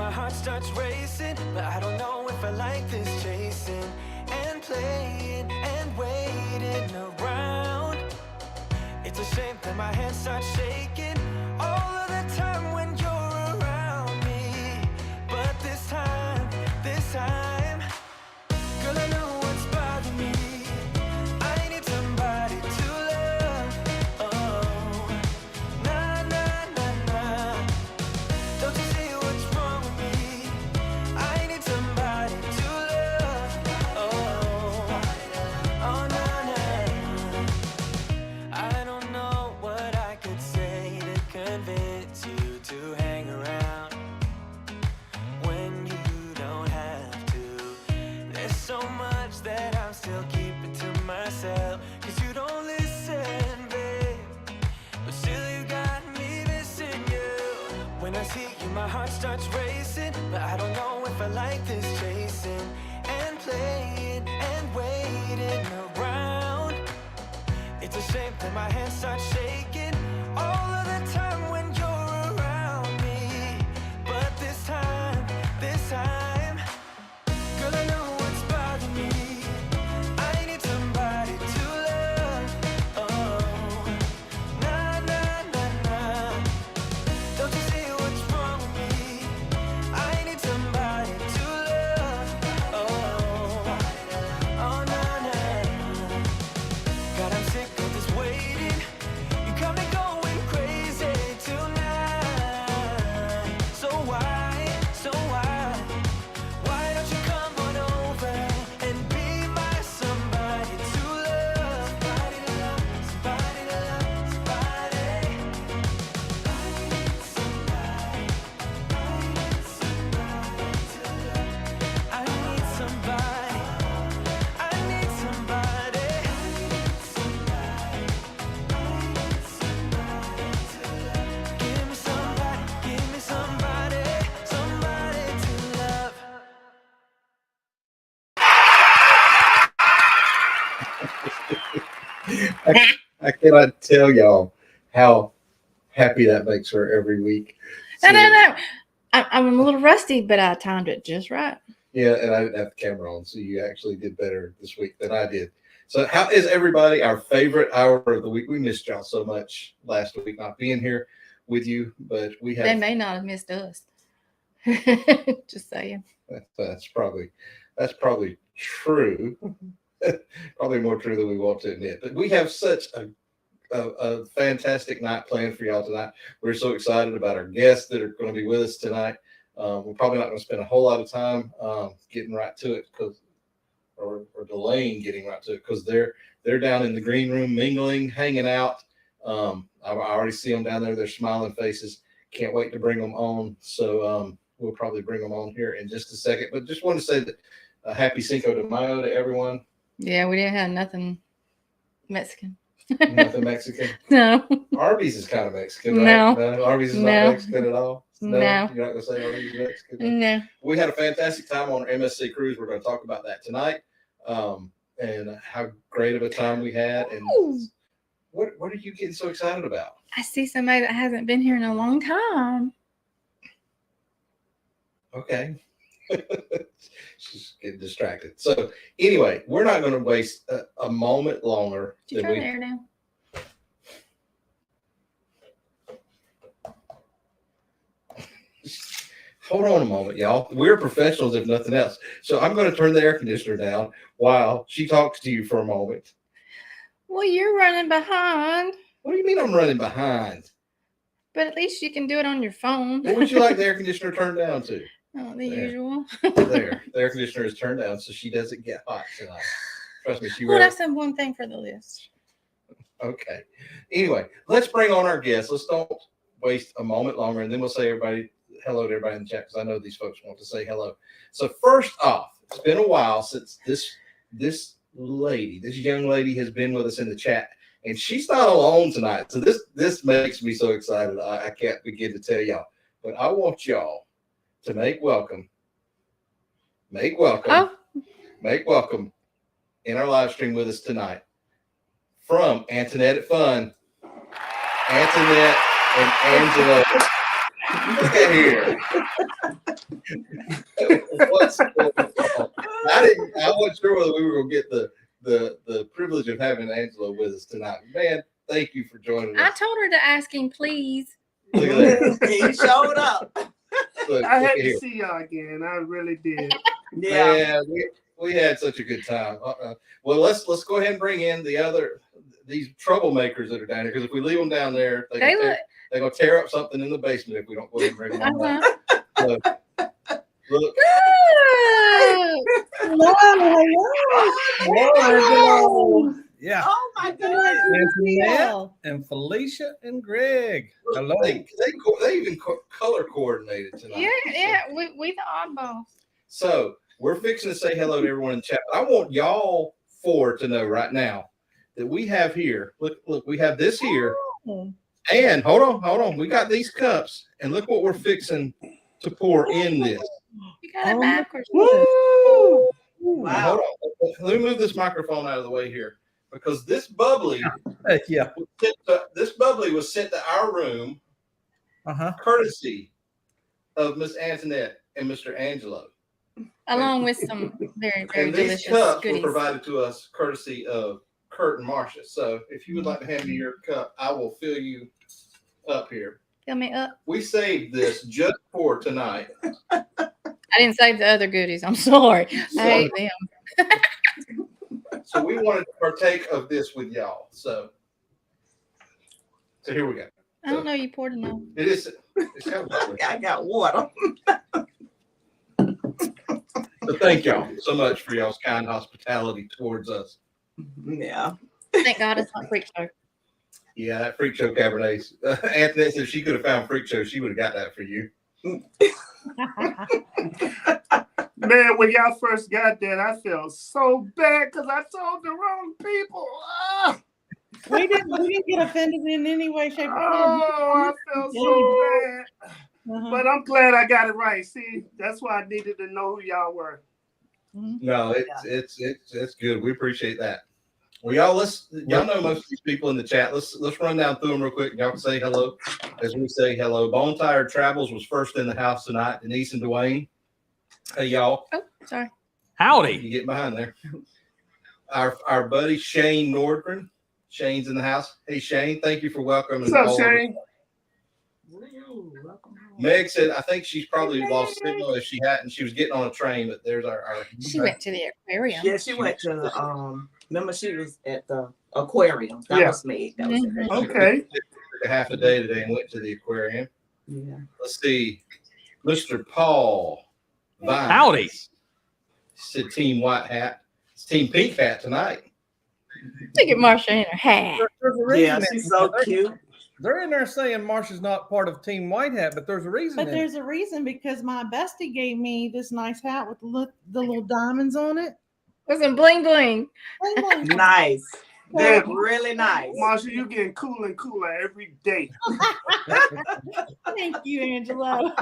my heart starts racing, but I don't know if I like this chasing and playing and waiting around. It's a shame that my hands start shaking all of the time when you're around me. But this time, girl, I know what's bothering me. I need somebody to love. Oh, nah, nah, nah, nah. Don't you see what's wrong with me? I need somebody to love. Oh, oh, nah, nah. I don't know what I could say to convince you to hang around when you don't have to. There's so much that I'm still keeping to myself, 'cause you don't listen, babe. But still you got me missing you. When I see you, my heart starts racing, but I don't know if I like this chasing and playing and waiting around. It's a shame that my hands start shaking all of the time when you're around me. But this time, girl, I know what's bothering me. I need somebody to love. Oh, nah, nah, nah, nah. Don't you see what's wrong with me? I need somebody to love. Oh, oh, nah, nah. God, I'm sick of this waiting. You got me going crazy tonight. So why don't you come on over and be my somebody to love? Somebody to love, somebody to love, somebody. I need somebody to love. I need somebody. I need somebody. Give me somebody, somebody to love. I cannot tell y'all how happy that makes her every week. No, no, no. I'm a little rusty, but I timed it just right. Yeah, and I didn't have the camera on, so you actually did better this week than I did. So, how is everybody? Our favorite hour of the week. We missed y'all so much last week not being here with you, but we have. They may not have missed us. Just saying. That's probably true. Probably more true than we want to admit. But we have such a fantastic night planned for y'all tonight. We're so excited about our guests that are going to be with us tonight. We're probably not going to spend a whole lot of time getting right to it or delaying getting right to it because they're down in the green room mingling, hanging out. I already see them down there. They're smiling faces. Can't wait to bring them on. So we'll probably bring them on here in just a second. But just want to say that happy Cinco de Mayo to everyone. Yeah, we didn't have nothing Mexican. Nothing Mexican. No. Arby's is kind of Mexican, right? No, Arby's is not Mexican at all. No. You're not going to say Arby's is Mexican. No. We had a fantastic time on our MSC cruise. We're going to talk about that tonight, and how great of a time we had. And what are you getting so excited about? I see somebody that hasn't been here in a long time. Okay. She's getting distracted. So anyway, we're not going to waste a moment longer. Did you turn the air down? Hold on a moment, y'all. We're professionals, if nothing else. So I'm going to turn the air conditioner down while she talks to you for a moment. Well, you're running behind. What do you mean I'm running behind? But at least you can do it on your phone. What would you like the air conditioner turned down to? Oh, the usual. There. The air conditioner is turned down so she doesn't get hot tonight. Trust me, Well, that's the one thing for the list. Okay. Anyway, let's bring on our guests. Let's don't waste a moment longer, and then we'll say hello to everybody in the chat because I know these folks want to say hello. So first off, it's been a while since this young lady has been with us in the chat, and she's not alone tonight. So this makes me so excited. I can't begin to tell y'all, but I want y'all to make welcome in our live stream with us tonight from Antoinette at Fun, Antoinette and Angela. Look at here. What's going on? I wasn't sure whether we were going to get the privilege of having Angela with us tonight. Man, thank you for joining I us. told her to ask him, please. Look at that. He showed up. Look, I look had at to here. see y'all again. I really did. Yeah. Man, we had such a good time. Well, let's go ahead and bring in these troublemakers that are down here, because if we leave them down there, they're gonna tear up something in the basement if we don't go ahead and bring them on back. So, look, Hello. Yeah. Oh my goodness. Antoinette and Felicia and Greg. Hello. they even color coordinated tonight. Yeah, we the oddballs. So we're fixing to say hello to everyone in the chat. I want y'all four to know right now that we have here. Look, we have this here. And hold on. We got these cups, and look what we're fixing to pour in this. You got it backwards. Woo! Now, hold on. Let me move this microphone out of the way here, because this bubbly, Yeah. was sent to our room, courtesy of Miss Antoinette and Mr. Angelo. Along with some very, very And these delicious cups goodies. were provided to us courtesy of Kurt and Marcia. So if you would like to hand me your cup, I will fill you up here. Fill me up. We saved this just for tonight. I didn't save the other goodies. I'm sorry. I hate them. So we wanted to partake of this with y'all. So here we go. I don't know. You poured enough. It is. It's kind of lovely. I got water. So thank y'all so much for y'all's kind hospitality towards us. Yeah. Thank God it's not freak show. Yeah, that Freak Show Cabernet. Antoinette said if she could have found Freak Show, she would have got that for you. Man, when y'all first got that, I felt so bad because I told the wrong people. We didn't get offended in any way, shape, or form. Oh, I felt so bad. Uh-huh. But I'm glad I got it right. See, that's why I needed to know who y'all were. No, it's good. We appreciate that. Well, y'all know most of these people in the chat. Let's run down through them real quick. Y'all can say hello as we say hello. Bone Tired Travels was first in the house tonight. Denise and Dwayne. Hey, y'all. Oh, sorry. Howdy. You get behind there. Our buddy Shane Nordgren. Shane's in the house. Hey, Shane, thank you for welcoming. What's up, Shane? Meg said, I think she's probably lost signal if she hadn't. She was getting on a train, but there's our She went to the aquarium. Yeah, she went to remember she was at the aquarium. That was me. That was her. Okay. took a half a day today and went to the aquarium. Yeah. Let's see. Mr. Paul Vines. Howdy. He said Team White Hat. It's Team Pink Hat tonight. Look at Marsha in her hat. There's a reason Yeah, that- she's so cute. They're in there saying Marsha's not part of Team White Hat, but there's a reason. But in there's a reason, because my bestie gave me this nice hat with the little diamonds on it. With some bling bling. Nice. They're Yeah. really nice. Marsha, you getting cooler and cooler every day. Thank you, Angelo.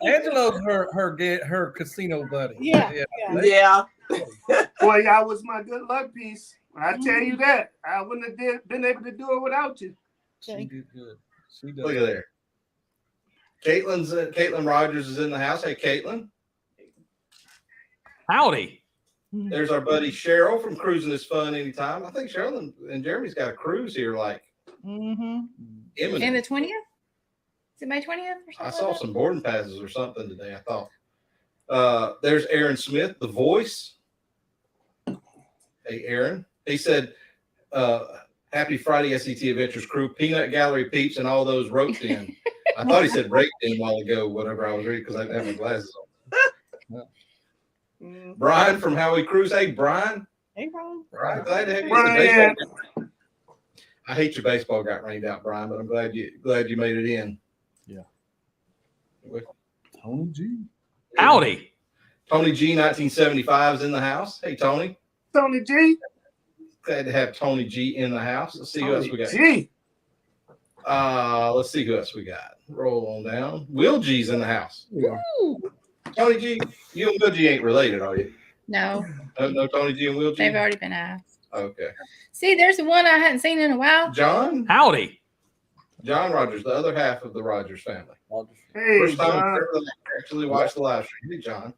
Angelo's her casino buddy. Yeah. Yeah. Boy, y'all was my good luck piece. I tell you that. I wouldn't have been able to do it without you. She did good. She does. Look at there. Caitlin Rogers is in the house. Hey, Caitlin. Howdy. There's our buddy Cheryl from Cruising is Fun Anytime. I think Cheryl and Jeremy's got a cruise here like In imminent. the 20th? Is it May 20th or something? I saw some boarding passes or something today, I thought. There's Aaron Smith, the voice. Hey, Aaron. He said, happy Friday, SET Adventures crew. Peanut Gallery peeps and all those roped in. I thought he said raked in a while ago, whatever I was reading, because I didn't have my glasses on. Brian from Howie Cruise. Hey, Brian. Hey, Ron. Brian, glad to have you. Brian. I hate your baseball got rained out, Brian, but I'm glad you made it in. Yeah. Tony G. Howdy. Tony G 1975 is in the house. Hey, Tony. Tony G. Glad to have Tony G in the house. Let's see who else we got. G. Let's see who else we got. Roll on down. Will G's in the house. Ooh. Tony G, you and Will G ain't related, are you? No, No, Tony G and Will G. they've already been asked. Okay. See, there's the one I hadn't seen in a while. John. Howdy. John Rogers, the other half of the Rogers family. Hey, First time John. ever that I actually watched the live stream. Hey, John.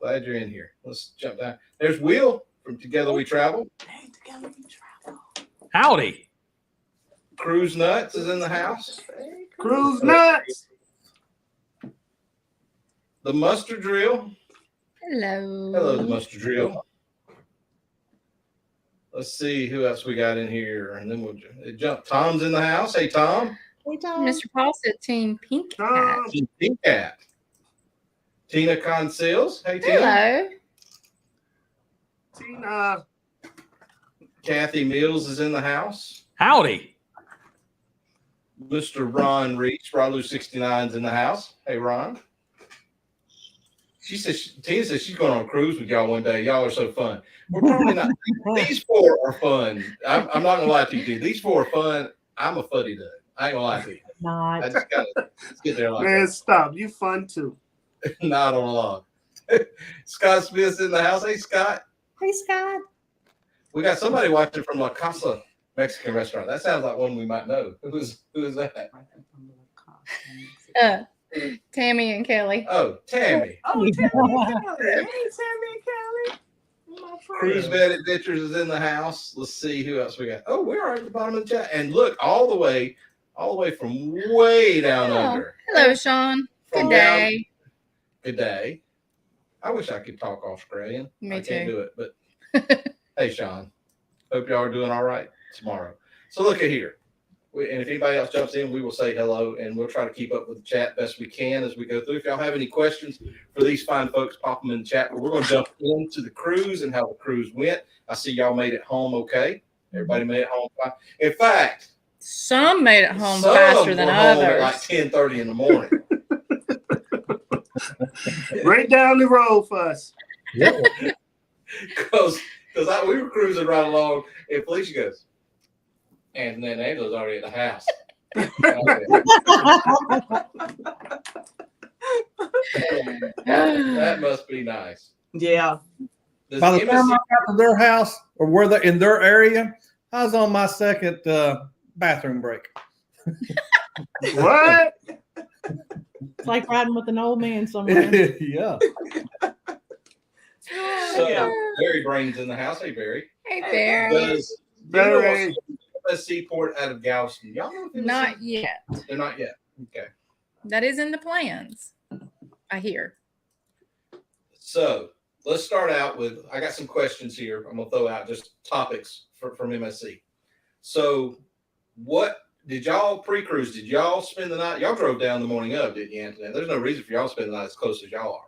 Glad you're in here. Let's jump down. There's Will from Together We Travel. Hey, together we travel. Howdy. Cruise Nuts is in the house. Cruise nuts. The Mustard Drill. Hello. Hello, the Mustard Drill. Let's see who else we got in here. And then we'll jump. Tom's in the house. Hey, Tom. Hey, Tom. Mr. Paul said Team Pink Cat. Tom. Pink Cat. Tina Conceals. Hey, Tina. Hello. Tina. Kathy Mills is in the house. Howdy. Mr. Ron Reach, Ralu 69 is in the house. Hey, Ron. She says, Tina says she's going on a cruise with y'all one day. Y'all are so fun. We're probably not. These four are fun. I'm not going to lie to you, Tina. These four are fun. I'm a fuddy dud. I ain't going to lie to you. Not. I just got to get there like Man, that. stop. You fun too. Not on a log. Scott Smith's in the house. Hey, Scott. Hey, Scott. We got somebody watching from La Casa Mexican restaurant. That sounds like one we might know. Who is that? Tammy and Kelly. Oh, Tammy. Oh, Tammy and Kelly. Hey, Tammy and Kelly. My Cruise friend. Vet Adventures is in the house. Let's see who else we got. Oh, we're already at the bottom of the chat. And look, all the way from way down Oh, under. hello, Sean. From Good day. Good day. I wish I could talk Australian. Me I can't too. do it, but hey, Sean. Hope y'all are doing all right tomorrow. So look at here. And if anybody else jumps in, we will say hello, and we'll try to keep up with the chat best we can as we go through. If y'all have any questions for these fine folks, pop them in the chat. But we're going to jump into the cruise and how the cruise went. I see y'all made it home okay. Everybody made it home fine. In fact, Some made it home some faster than were home others. at like 10:30 in the morning. Right down the road for us. Because we were cruising right along, and Felicia goes, and then Angela's already at the house. That must be nice. Yeah. Does By the time MSC I got to their house or where they're in their area, I was on my second bathroom break. What? It's like riding with an old man somewhere. Yeah. So Yeah. Barry Brain's in the house. Hey, Barry. Hey, Barry. Does Barry. MSC port out of Galveston? Y'all know if MSC? Not yet. They're not yet. Okay. That is in the plans. I hear. So let's start out with, I got some questions here. I'm going to throw out just topics from MSC. So what did y'all pre-cruise? Did y'all spend the night? Y'all drove down the morning of, didn't you, Antoinette? There's no reason for y'all to spend the night as close as y'all are.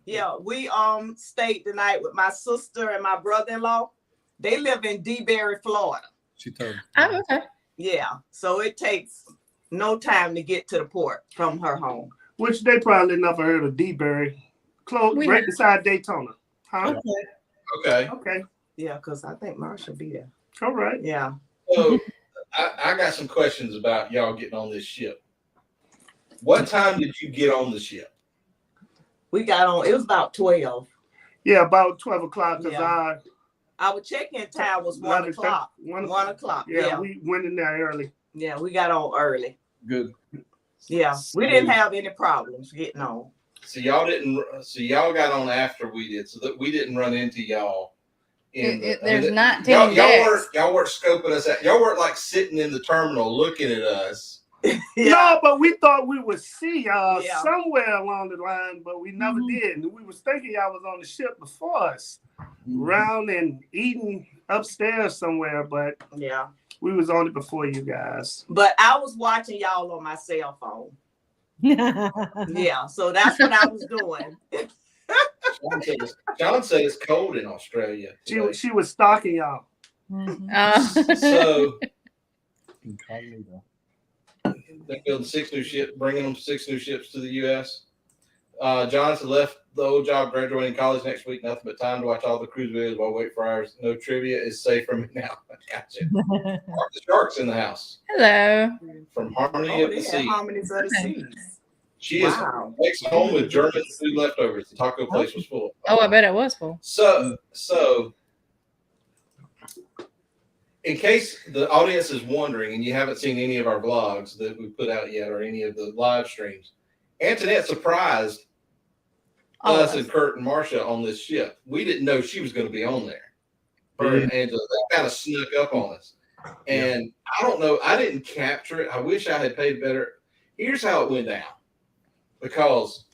Yeah, we stayed the night with my sister and my brother-in-law. They live in DeBerry, Florida. She told me. Oh, okay. Yeah, so it takes no time to get to the port from her home. Which they probably never heard of D-Berry. Close We right have. beside Daytona. Huh? Okay. Okay. Yeah, because I think Marsha be there. All right. Yeah. So I got some questions about y'all getting on this ship. What time did you get on the ship? We got on, it was about 12. Yeah, about 12 o'clock because Yeah. Our check-in time was 1 o'clock. 1 o'clock. Yeah, we went in there early. Yeah, we got on early. Good. Yeah, we didn't have any problems getting on. So y'all didn't. So y'all got on after we did, so that we didn't run into y'all. There's 19 y'all decks. weren't scoping us out. Y'all weren't like sitting in the terminal looking at us. No, but we thought we would see y'all Yeah. somewhere along the line, but we never did. And we was thinking y'all was on the ship before us, round and eating upstairs somewhere, but Yeah. we was on it before you guys. But I was watching y'all on my cell phone. Yeah, so that's what I was doing. John said it's cold in Australia. today. She was stalking y'all. Oh. So Incognito. they're building 6 new ships, bringing them 6 new ships to the U.S. Johnson left the old job, graduating college next week. Nothing but time to watch all the cruise videos while waiting for ours. No trivia is safe from me now. Gotcha. Mark the Shark's in the house Hello. from Harmony Oh, of they the had Sea. Harmonies of the Okay. Seas. She Wow. makes home with German food leftovers. The taco place was full. Oh, I bet it was full. So in case the audience is wondering and you haven't seen any of our vlogs that we put out yet or any of the live streams, Antoinette surprised us and Kurt and Marcia on this ship. We didn't know she was going to be on there. Her and Angela, they kind of snuck up on us. And I don't know, I didn't capture it. I wish I had paid better. Here's how it went down. Because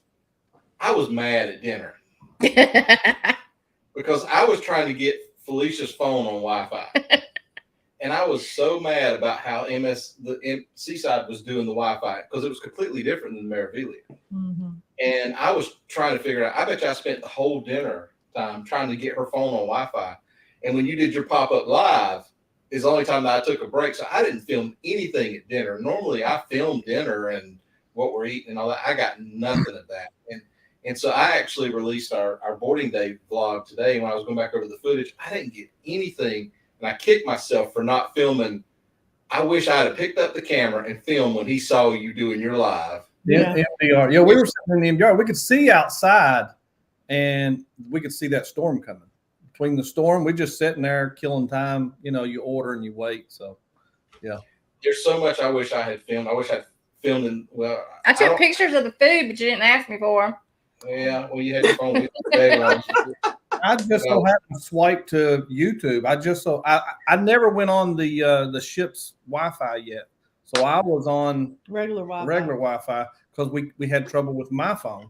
I was mad at dinner. Because I was trying to get Felicia's phone on Wi-Fi. And I was so mad about how Seaside was doing the Wi-Fi because it was completely different than Maravillia. Mm-hmm. And I was trying to figure out, I bet you I spent the whole dinner time trying to get her phone on Wi-Fi. And when you did your pop-up live, is the only time that I took a break. So I didn't film anything at dinner. Normally I film dinner and what we're eating and all that. I got nothing of that. And so I actually released our boarding day vlog today. When I was going back over the footage, I didn't get anything. And I kicked myself for not filming. I wish I had picked up the camera and filmed when he saw you doing your live. Yeah, MDR. Yeah, we were sitting in the MDR. We could see outside, and we could see that storm coming. Between the storm, we just sitting there killing time. You know, you order and you wait. So, yeah. There's so much I wish I had filmed. I wish I'd filmed in, well. I took pictures of the food, but you didn't ask me for them. Yeah, well, you had your phone with you today. I just so happened to swipe to YouTube. I never went on the ship's Wi-Fi yet, so I was on Regular Wi-Fi because we had trouble with my phone,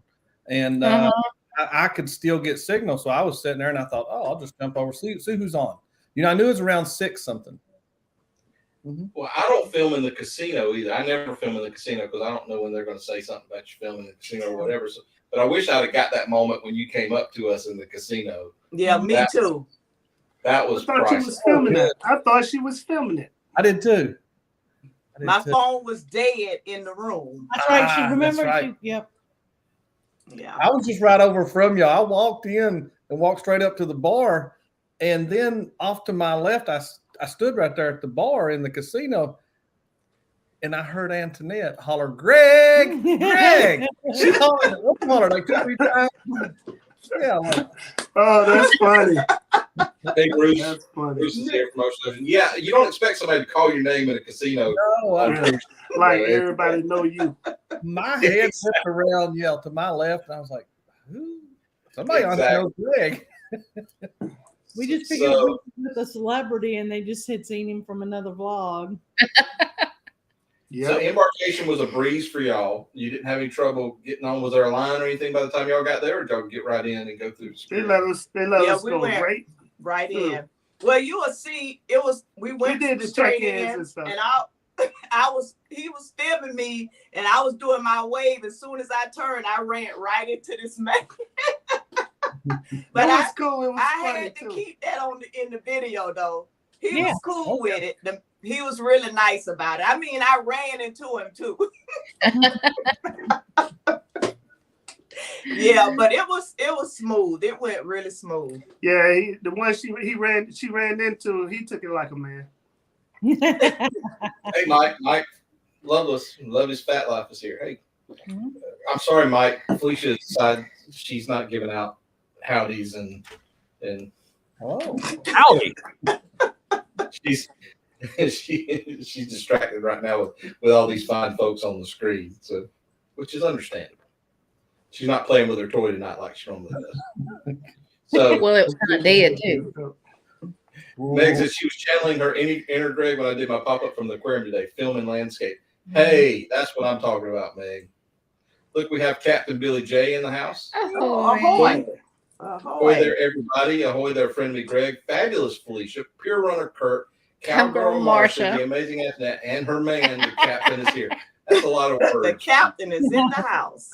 and I could still get signal. So I was sitting there and I thought, oh, I'll just jump over see who's on. You know, I knew it was around 6 something. Mm-hmm. Well, I don't film in the casino either. I never film in the casino because I don't know when they're going to say something about you filming in the casino or whatever. So, but I wish I'd have got that moment when you came up to us in the casino. Yeah, me too. That was I thought priceless. she was filming it. I thought she was filming it. I did too. My phone was dead in the room. That's right. She That's remembered. right. Yep. Yeah. I was just right over from you. I walked in and walked straight up to the bar, and then off to my left, I stood right there at the bar in the casino, and I heard Antoinette holler, "Greg, Greg!" She hollered like 2 or 3 times. Yeah. Like, oh, that's funny. Hey, Bruce. That's funny. Bruce is here from Ocean. Yeah, you don't expect somebody to call your name in a casino. no, Like everybody know you. my head flipped around, to my left, and I was like, "Who? Somebody on know Greg." We just figured we were with a celebrity and they just had seen him from another vlog. Yeah. So embarkation was a breeze for y'all. You didn't have any trouble getting on. Was there a line or anything by the time y'all got there, or did y'all get right in and go through the They security? let us we go went right in. Well, you will see. We did the straight check-ins in, and stuff. and he was filming me, and I was doing my wave. As soon as I turned, I ran right into this man. But it was cool. It was I funny had to too. keep that in the video though. He Yeah. was cool with it. He was really nice about it. I mean, I ran into him too. Yeah, but it was smooth. It went really smooth. Yeah, the one she ran into, he took it like a man. Hey, Mike Lovely's Fat Life is here. Hey, I'm sorry, Mike. Felicia decided she's not giving out howdies and Oh, Howdy. she's she's distracted right now with all these fine folks on the screen, so which is understandable. She's not playing with her toy tonight like she normally does. So Well, it was kind of dead too. Meg said she was channeling her inner Greg when I did my pop-up from the aquarium today, film and landscape. Hey, that's what I'm talking about, Meg. Look, we have Captain Billy J in the house. Ahoy. Ahoy there, everybody. Ahoy there, friendly Greg. Fabulous Felicia. Pure runner Kurt. Cowgirl Marcia. The amazing Antoinette. And her man, the captain, is here. That's a lot of words. The captain is in the house.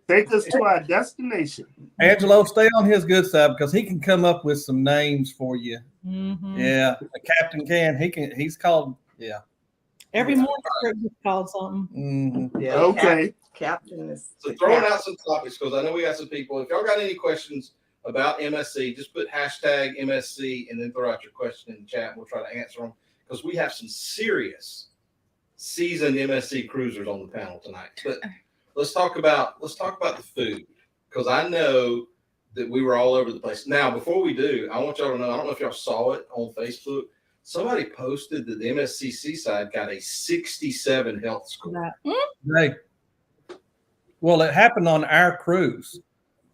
Take us to our destination. Angelo, stay on his good side because he can come up with some names for you. Mhm. Yeah, the captain can. He's called. Yeah. Every morning Kurt gets called something. Mm-hmm. Yeah, Okay. Captain is. So throwing out some topics because I know we got some people. If y'all got any questions about MSC, just put hashtag MSC and then throw out your question in the chat. We'll try to answer them because we have some serious seasoned MSC cruisers on the panel tonight. But let's talk about the food because I know that we were all over the place. Now, before we do, I want y'all to know, I don't know if y'all saw it on Facebook. Somebody posted that the MSC Seaside got a 67 health score. Hey, well, it happened on our cruise.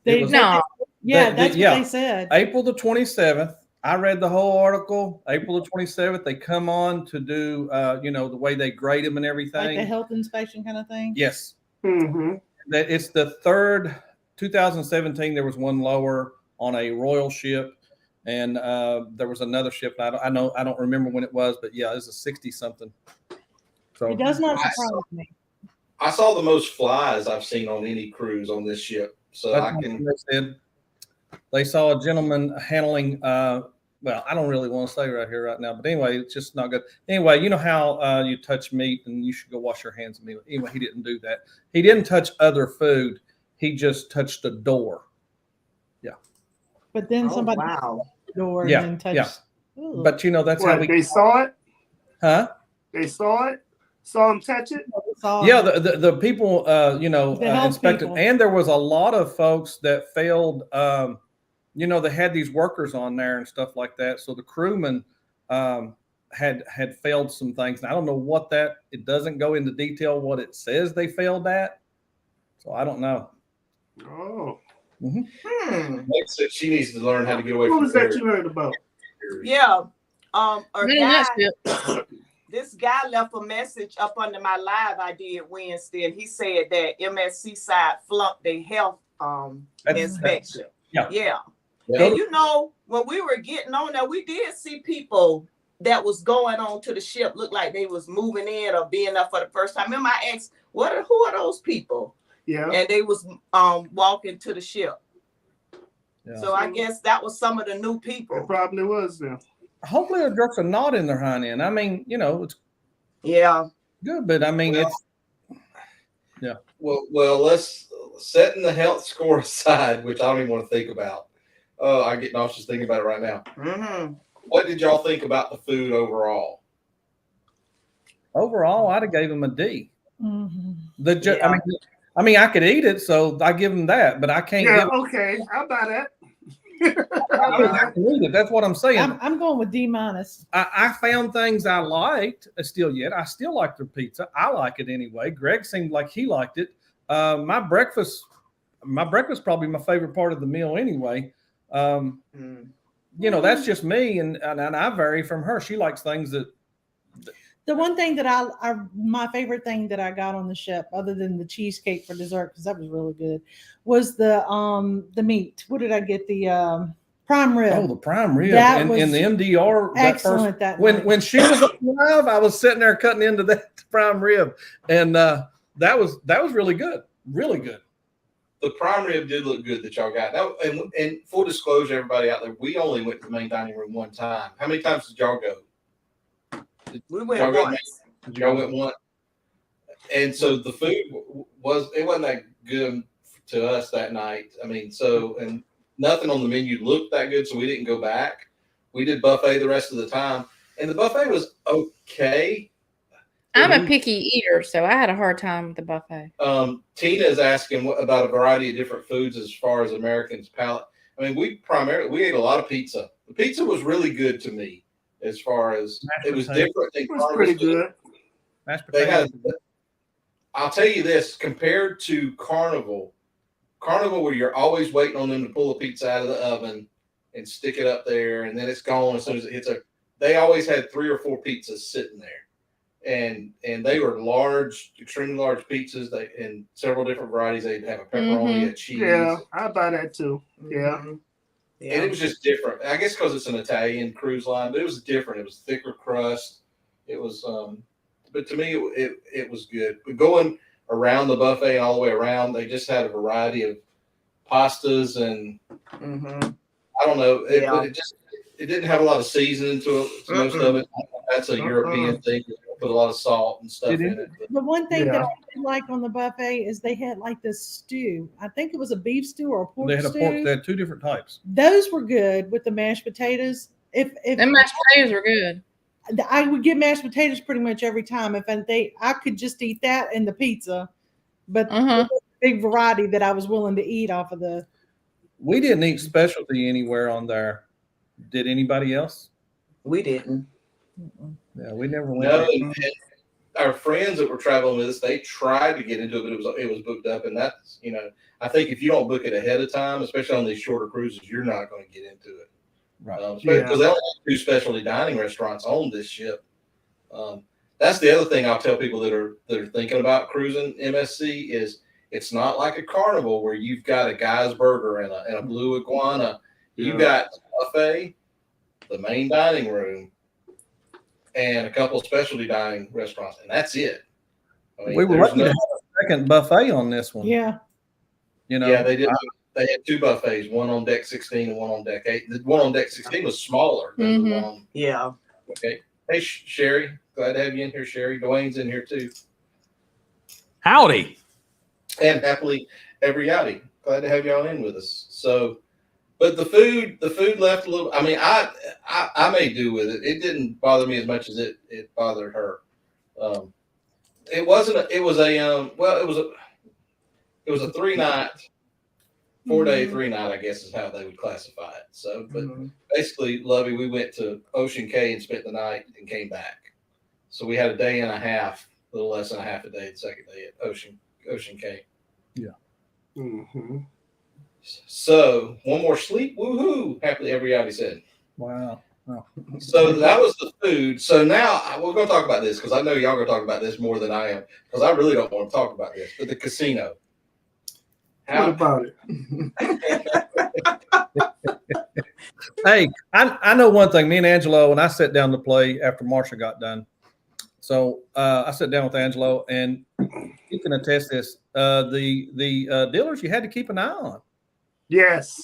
They, was- No. yeah, They- that's yeah. what they said. April the 27th. I read the whole article. April the 27th, they come on to do, the way they grade them and everything. Like the health inspection kind of thing. Yes. Mm-hmm. That it's the third. 2017, there was one lower on a royal ship, and there was another ship. I don't remember when it was, but yeah, it was a 60 something. So It does not I surprise me. I saw the most flies I've seen on any cruise on this ship. So that's I what can. they said. They saw a gentleman handling. Well, I don't really want to say right here right now, but anyway, it's just not good. Anyway, you know how you touch meat and you should go wash your hands immediately. Anyway, he didn't do that. He didn't touch other food. He just touched the door. But then Oh, somebody wow. touched the door Yeah, and then touched. Ooh. But that's how What, we. they saw it? Huh? They saw it? Saw him touch it? Yeah, the people, The health inspected, people. and there was a lot of folks that failed. They had these workers on there and stuff like that. So the crewmen had failed some things. And I don't know what that. It doesn't go into detail what it says they failed at. So I don't know. Oh. Like said, she needs to learn how to get away What from was that the you heard about? Yeah. A Man, guy, that's good. this guy left a message up under my live I did Wednesday, and he said that MSC Seaside flunked their health inspection. Yeah. Yeah. Yeah. And when we were getting on there, we did see people that was going on to the ship look like they was moving in or being there for the first time. Remember, I asked, who are those people? Yeah. And they was walking to the ship. Yeah. So I guess that was some of the new It people. probably was them. Hopefully the drugs are not in their hind end. I mean, it's Yeah. good, but I mean, Well, let's setting the health score aside, which I don't even want to think about. I get nauseous thinking about it right now. Mm-hmm. What did y'all think about the food overall? overall, I'd have gave them a D. Mhm. Yeah. I mean, I could eat it, so I give them that, but I can't Yeah, give. okay. How about that? I can eat it. That's what I'm saying. I'm going with D minus. I found things I liked still yet. I still like their pizza. I like it anyway. Greg seemed like he liked it. My breakfast probably my favorite part of the meal anyway. That's just me, and I vary from her. She likes things that. The one thing that my favorite thing that I got on the ship, other than the cheesecake for dessert, because that was really good, was the meat. What did I get? The prime rib. Oh, the prime rib That in was the MDR. excellent that when night. when she was alive, I was sitting there cutting into that prime rib, and that was really good, really good. The prime rib did look good that y'all got. That, and full disclosure, everybody out there, we only went to the main dining room one time. How many times did y'all go? We went Y'all go once. Y'all went one. And so the food wasn't that good to us that night. I mean, and nothing on the menu looked that good, so we didn't go back. We did buffet the rest of the time, and the buffet was okay. I'm a picky eater, so I had a hard time with the buffet. Tina is asking about a variety of different foods as far as Americans' palate. I mean, we ate a lot of pizza. The pizza was really good to me, as far as it was different than It was pretty good. Mashed They had. potatoes. I'll tell you this: compared to Carnival, where you're always waiting on them to pull a pizza out of the oven and stick it up there, and then it's gone as soon as it hits. They always had 3 or 4 pizzas sitting there, and they were large, extremely large pizzas. They in several different varieties. They'd have a pepperoni, a cheese. Yeah, I buy that too. Yeah. Mhm. And it was just different. I guess because it's an Italian cruise line, but it was different. It was thicker crust. It was, but to me, it was good. But going around the buffet and all the way around, they just had a variety of pastas, and Mhm. I don't know. Yeah. It didn't have a lot of seasoning to it. Most of it. That's a European thing. They put a lot of salt and stuff It in is. it. But The one thing that Yeah. I did like on the buffet is they had like this stew. I think it was a beef stew or a pork They had stew. they had 2 different types. Those were good with the mashed potatoes. If Them mashed potatoes were good. I would get mashed potatoes pretty much every time. I could just eat that and the pizza, but Mhm. big variety that I was willing to eat off of the We didn't eat specialty anywhere on there. Did anybody else? We didn't. Yeah, we never went. No, there. and our friends that were traveling with us, they tried to get into it, but it was booked up, and that's I think if you don't book it ahead of time, especially on these shorter cruises, you're not going to get into it. Right. Because they only have 2 specialty dining restaurants on this ship. That's the other thing I'll tell people that are thinking about cruising MSC is it's not like a carnival where you've got a guy's burger and a blue iguana. You've got a buffet, the main dining room, and a couple of specialty dining restaurants, and that's it. I mean, We were lucky to have a second buffet on this one. Yeah. Yeah, they did. They had 2 buffets, one on deck 16 and one on deck 8. The one on deck 16 was smaller than the one on. Yeah. Okay. Hey, Sherry. Glad to have you in here, Sherry. Dwayne's in here too. Howdy. And happily every yachty. Glad to have y'all in with us. So, but the food left a little. I mean, I may do with it. It didn't bother me as much as it bothered her. It was a 3-night, 4-day, 3-night, I guess is how they would classify it. So, but basically, Lovey, we went to Ocean Cay and spent the night and came back. So we had a day and a half, a little less than a half a day, the second day at Ocean Cay. Yeah. Mm-hmm. So one more sleep, woohoo! Happily everybody said. Wow. Oh. So that was the food. So now we're going to talk about this because I know y'all are going to talk about this more than I am because I really don't want to talk about this. But the casino. What about it? Hey, I know one thing. Me and Angelo, when I sat down to play after Marsha got done, so I sat down with Angelo, and you can attest this. The dealers you had to keep an eye on. Yes.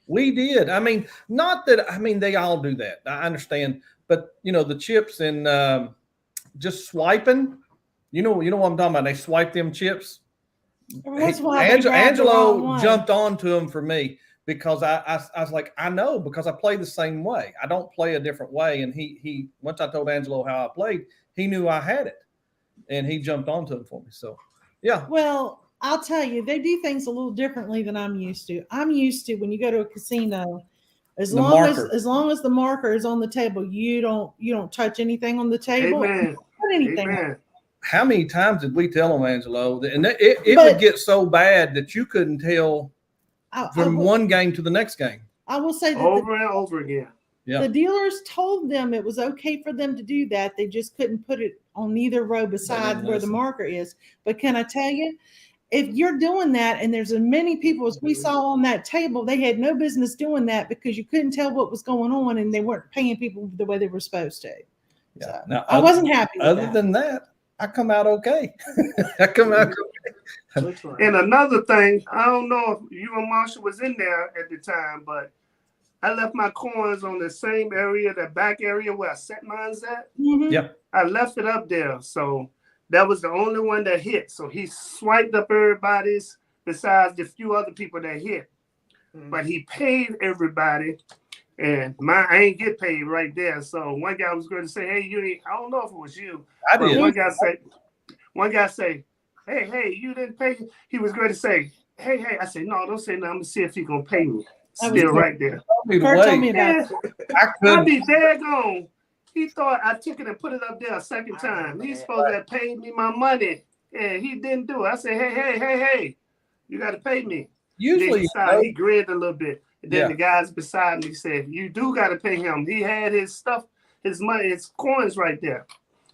We did. I mean, not that. I mean, they all do that. I understand, but the chips and just swiping. You know what I'm talking about. They swipe them chips. That's why they grabbed the wrong Angelo one. jumped onto him for me because I was like, I know because I play the same way. I don't play a different way. And he once I told Angelo how I played, he knew I had it, and he jumped onto it for me. So, yeah. Well, I'll tell you, they do things a little differently than I'm used to. I'm used to when you go to a casino, as long as the marker is on the table, you don't touch anything on the table. Amen. Put anything. Amen. How many times did we tell them, Angelo? And it would get so bad that you couldn't tell from one game to the next game. I will say that Over and over again. Yeah. the dealers told them it was okay for them to do that. They just couldn't put it on either row besides where the marker is. But can I tell you, if you're doing that and there's as many people as we saw on that table, they had no business doing that because you couldn't tell what was going on and they weren't paying people the way they were supposed to. Yeah. So, Now, I wasn't happy with Other that. than that, I come out okay. I come out okay. And another thing, I don't know if you and Marsha was in there at the time, but I left my coins on the same area, that back area where I set mine at. Mhm. Yeah. I left it up there. So that was the only one that hit. So he swiped up everybody's besides the few other people that hit. But he paid everybody. And I ain't get paid right there. So one guy was going to say, hey, I don't know if it was you. I But did. one guy say, hey, you didn't pay. He was going to say, hey. I said, no, don't say nothing. I'm going to see if he going to pay me. That was Still good. right there. Kurt told me about Yeah, that. I I'll couldn't. be daggone. He thought I took it and put it up there a second time. He's supposed to have paid me my money. And he didn't do it. I said, hey, you got to pay me. Usually, He grinned a little bit. And then the guys beside me said, you do got to pay him. He had his stuff, his money, his coins right there.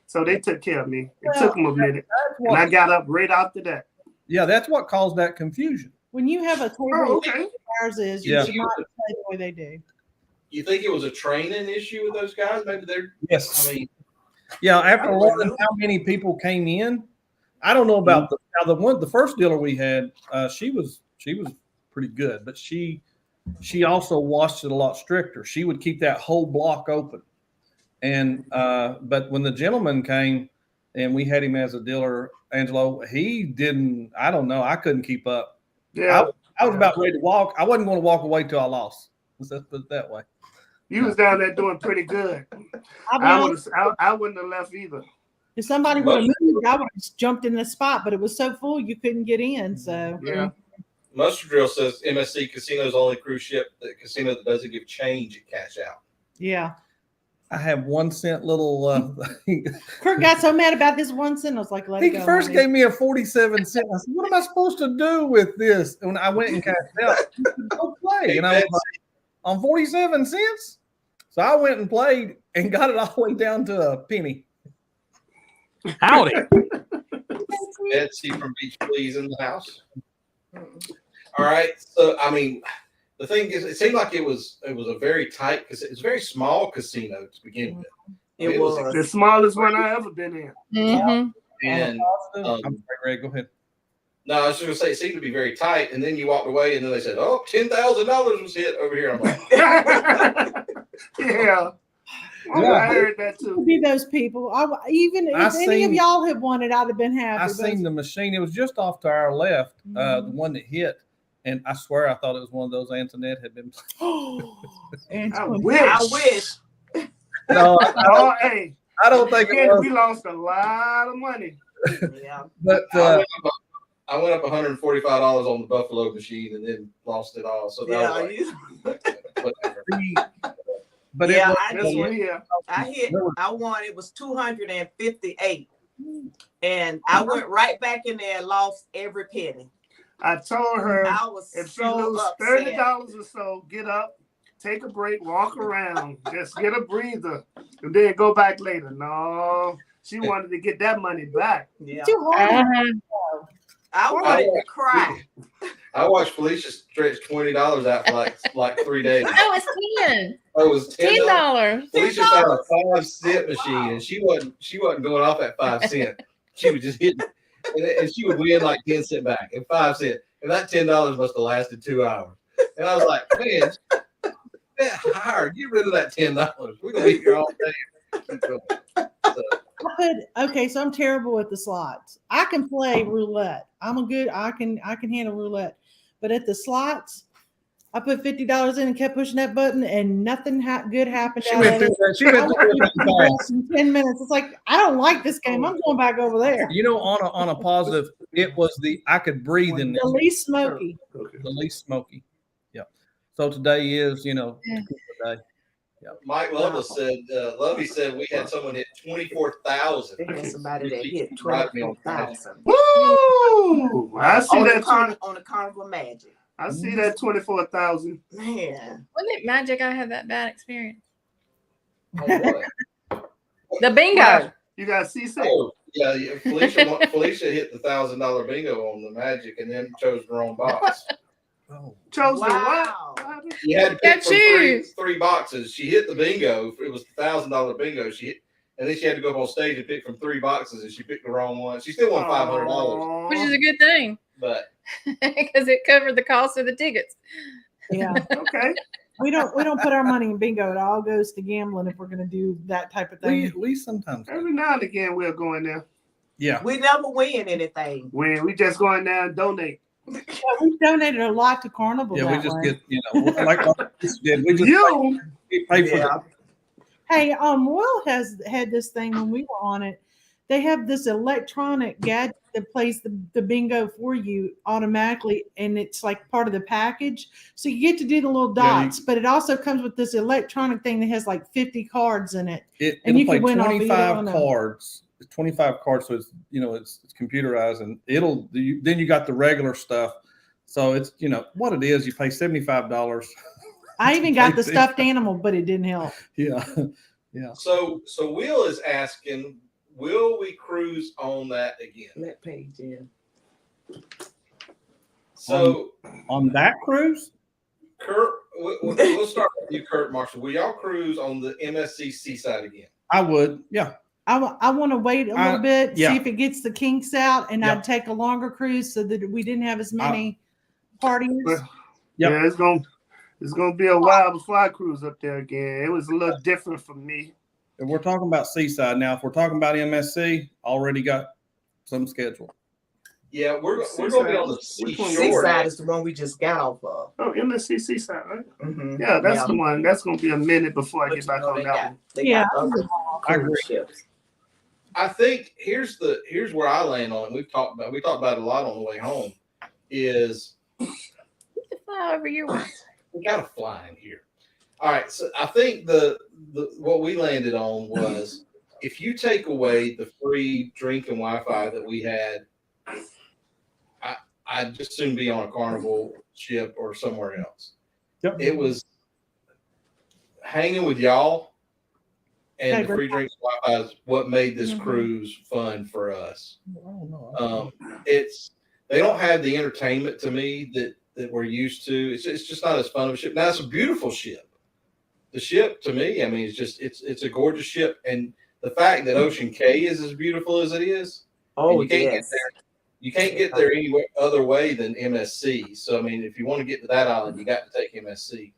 So they took care of me. It took them a minute. And I got up right after that. yeah, that's what caused that confusion. When you have a table Oh, okay. ours is, you Yeah. should not play the way they do. You think it was a training issue with those guys? Maybe they're. Yes. I mean, Yeah, after learning how many people came in, I don't know about the first dealer we had. She was pretty good, but she also watched it a lot stricter. She would keep that whole block open, and but when the gentleman came and we had him as a dealer, Angelo, he didn't. I don't know. I couldn't keep up. Yeah. I was about ready to walk. I wasn't going to walk away till I lost. Let's put it that way. You was down there doing pretty good. I'll be I honest, wouldn't have left either. if somebody would have moved, I would have just jumped in the spot, but it was so full you couldn't get in. So Yeah. Mustard Drill says MSC Casino's only cruise ship, the casino that doesn't give change at cash out. Yeah. I have 1 cent little. Kurt got so mad about his 1 cent. I was like, let it He go. first honey. gave me a 47 cent. I said, "What am I supposed to do with this?" And when I went and cashed out, he said, "Go play." And I was like, "On 47 cents?" So I went and played and got it all the way down to a penny. Howdy. Betsy from Beach Please in the house. All right. So I mean, the thing is, it seemed like it was a very tight because it was a very small casino to begin with. It was. The smallest one I ever been in. Mhm. And I'm sorry, Greg, go ahead. no, I was just gonna say it seemed to be very tight. And then you walked away, and then they said, "Oh, $10,000 was hit over here." I'm like, Yeah. I heard that To too. be those people. Even if any of seen- y'all had won it, I'd have been happy. I but- seen the machine. It was just off to our left, the one that hit. And I swear I thought it was one of those Antoinette had been. And I 20. wish. I wish. No, Oh, hey. I don't think it Again, was. we lost a lot of money. Yeah. But I went up $145 on the Buffalo machine, and then lost it all. So that Yeah. was like, whatever. but Yeah, it was, I This did. one here. I won. It was 258. And I went right back in there and lost every penny. I told her I was if she so lose upset. $30 or so, get up, take a break, walk around, just get a breather, and then go back later. No, she wanted to get that money back. Yeah. Too hard. Uh-huh. I wanted to cry. I watched Felicia stretch $20 out for like 3 days. Oh, it's 10. Oh, it was $10. $10. Felicia found a 5-cent machine, and she wasn't going off at 5 cents. She was just hitting, and she would win like 10 cents back and 5 cents, and that $10 must have lasted 2 hours. And I was like, man, get hired, get rid of that $10. We're gonna be here all day. Keep going. So, So I'm terrible at the slots. I can play roulette. I can handle roulette. But at the slots, I put $50 in and kept pushing that button, and nothing good happened she out went of through it. that. She I went through went it fast. in 10 minutes. It's like, I don't like this game. I'm going back over there. You know, on a positive, it was I could breathe in The least smoky. Okay. the least smoky. Yeah. So today is, today. Mike Lovell said, Lovey said we had someone hit 24,000. They had somebody that hit Right me on that. 24,000 Woo! I see on that. on the Carnival Magic. I see that 24,000. Man, Wasn't it magic I had that bad experience? Oh, The bingo. You got C6. oh, yeah. Felicia hit the $1,000 bingo on the Magic, and then chose the wrong box. Oh. Chose Wow. the what? You had to pick Got from shoes. three boxes. She hit the bingo. It was the $1,000 bingo. She hit, and then she had to go up on stage and pick from 3 boxes, and she picked the wrong one. She still won $500, Which is a good thing but because it covered the cost of the tickets. Yeah. Okay. We don't put our money in bingo. It all goes to gambling if we're gonna do that type of thing. We sometimes. Every now and again we'll go in there. Yeah. we never win anything. When we just go in there and donate. Yeah, we've donated a lot to Carnival. Yeah, we that just way. get, like we did. We just You pay for Yeah. Hey, Will has had this thing when we were on it. They have this electronic gadget that plays the bingo for you automatically, and it's like part of the package. So you get to do the little Yeah, dots, but it also comes with this electronic thing that has like 50 cards in it. It'll And you play can win off either 25 one of 'em. cards. 25 cards, so it's it's computerized, and then you got the regular stuff. So it's what it is. You pay $75. I even got the Crazy. stuffed animal, but it didn't help. Yeah. so Will is asking, will we cruise on that again? That page, yeah. So On that cruise, Kurt, we'll start with you, Kurt Marshall. Will y'all cruise on the MSC Seaside again? I would. Yeah. I want to wait a little bit, yeah. see if it gets the kinks out, and Yeah. I'd take a longer cruise so that we didn't have as many parties. Yep. Yeah, it's gonna be a while before I cruise up there again. It was a little different for me. If we're talking about Seaside now, if we're talking about MSC, already got some scheduled. Yeah, we're going to be on the Which one? seashore. Seaside is the one we just got off of. Oh, MSC Seaside, right? Mm-hmm. Yeah, that's the one. That's gonna be a minute before I get back on that one. They Yeah. got other I agree. cruise ships. I think here's where I land on it. We talked about it a lot on the way home. Is You can fly over your way. We got to fly in here. All right. So I think the what we landed on was if you take away the free drink and Wi-Fi that we had, I'd just soon be on a Carnival ship or somewhere else. Yep. It was hanging with y'all and Okay, the free drinks and Wi-Fi is what made this Mhm. cruise fun for us. Oh, no. They don't have the entertainment to me that we're used to. It's just not as fun of a ship. Now it's a beautiful ship. The ship to me, I mean, it's a gorgeous ship, and the fact that Ocean K is as beautiful as it is, Oh, you can't yes. get there. You can't get there any other way than MSC. So I mean, if you want to get to that island, you got to take MSC.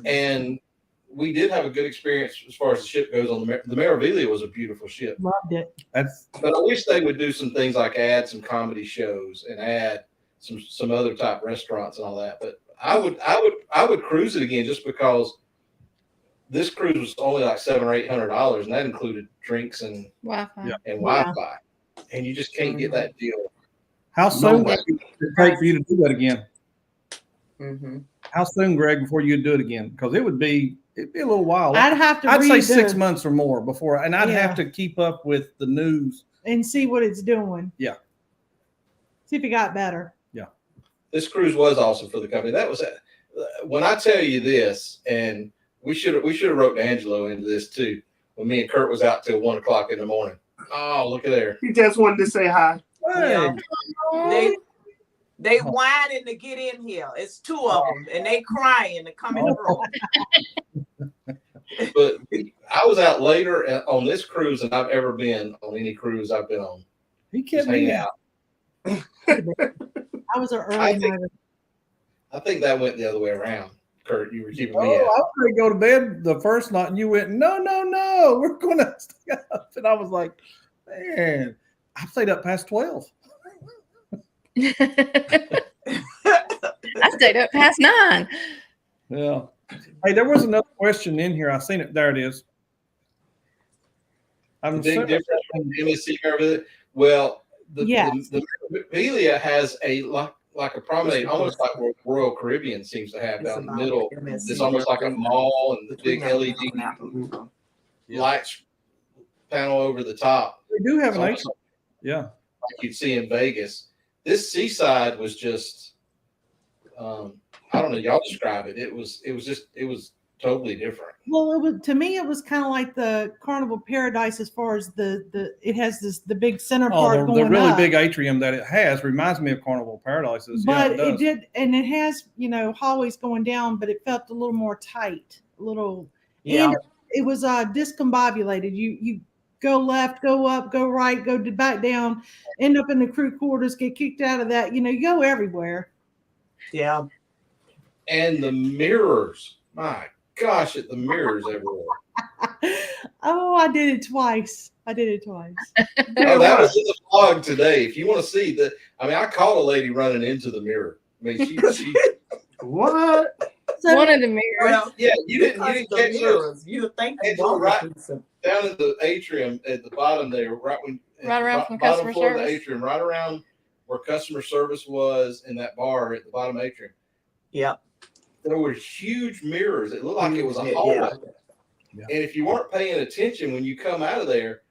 And we did have a good experience as far as the ship goes. On the Meraviglia was a beautiful ship. Loved it. That's But I wish they would do some things like add some comedy shows and add some other type restaurants and all that. But I would cruise it again just because this cruise was only like $700 or $800, and that included drinks and Wi-Fi. Yeah. Wi-Fi, and you just can't get that deal. how soon way. would it take for you to do that again? Mm-hmm. How soon, Greg, before you'd do it again? Because it'd be a little while. I'd have to I'd say read 6 the- months or more before, and I'd Yeah. have to keep up with the news. and see what it's doing. Yeah. See if it got better. This cruise was awesome for the company. That was when I tell you this, and we should have wrote Angelo into this too. When me and Kurt was out till 1 o'clock in the morning. Oh, look at there. He just wanted to say hi. Hey, They whining to get in here. It's two of them, and they crying to come in the room. But I was out later on this cruise than I've ever been on any cruise I've been on. he Just kept me hanging out. out. I was an I early think- nighter. I think that went the other way around. Kurt, you were keeping Oh, me I out. was ready to go to bed the first night, and you went, no, we're going to stay up. And I was like, man, I stayed up past 12. I stayed up past 9. Yeah. Hey, there was another question in here. I seen it. There it is. I'm The big assuming- difference from MSC Meraviglia. Well, the Yes. Meraviglia has a like a promenade, almost like what Royal Caribbean seems to have down the middle. It's almost like a mall and the big LED lights panel over the top. they do have It's an almost atrium. Yeah. like you'd see in Vegas. This Seaside was just, I don't know. Y'all describe it. It was totally different. Well, it was to me. It was kind of like the Carnival Paradise as far as the it has the big center part Oh, the going really up. big atrium that it has reminds me of Carnival Paradises. But yeah, it does. did, and it has hallways going down, but it felt a little more tight, a little. Yeah. And it was discombobulated. You go left, go up, go right, back down, end up in the crew quarters, get kicked out of that. You go everywhere. Yeah. And the mirrors, my gosh, the mirrors everywhere. Oh, I did it twice. Oh, that was in the vlog today. If you want to see that, I caught a lady running into the mirror. I mean, she What? So, One of the mirrors. Well, yeah, you didn't because catch the those mirrors. You think they Angela, want right. to do some- down in the atrium at the bottom there, right Right around from bottom customer floor of the service. atrium, right around where customer service was in that bar at the bottom atrium. Yeah. There were huge mirrors. It looked like it was a Yeah. hallway. Yeah. And if you weren't paying attention when you come out of there,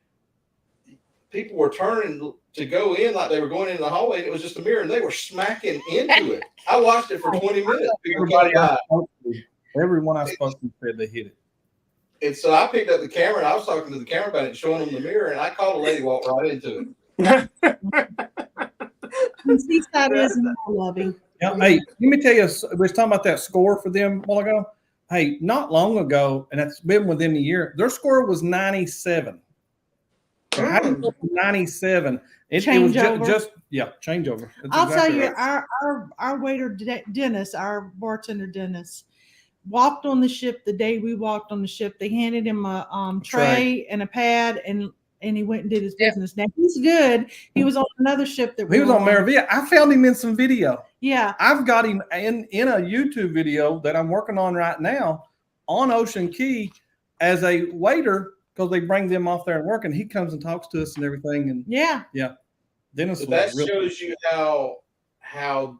people were turning to go in like they were going into the hallway, and it was just a mirror, and they were smacking into it. I watched it for 20 minutes. People Everybody coming I by. spoke to, everyone I spoke to said they hit it. And so I picked up the camera, and I was talking to the camera about it, showing them the mirror, and I caught a lady walk right into it. Seaside is more loving. Yeah, hey, let me tell you, we was talking about that score for them a while ago. Hey, not long ago, and it's been within a year, their score was 97. How did it go to 97? It was Changeover. just changeover. That's I'll exactly tell you, right. our waiter Dennis, our bartender Dennis, walked on the ship the day we walked on the ship. They handed him a tray and a pad, and he went and did his Yeah. business. Now he's good. He was on another ship that He was on Meraviglia. I found him in some video. Yeah, I've got him in a YouTube video that I'm working on right now on Ocean Key as a waiter because they bring them off there and work, and he comes and talks to us and everything. And yeah. Dennis But was that really shows you how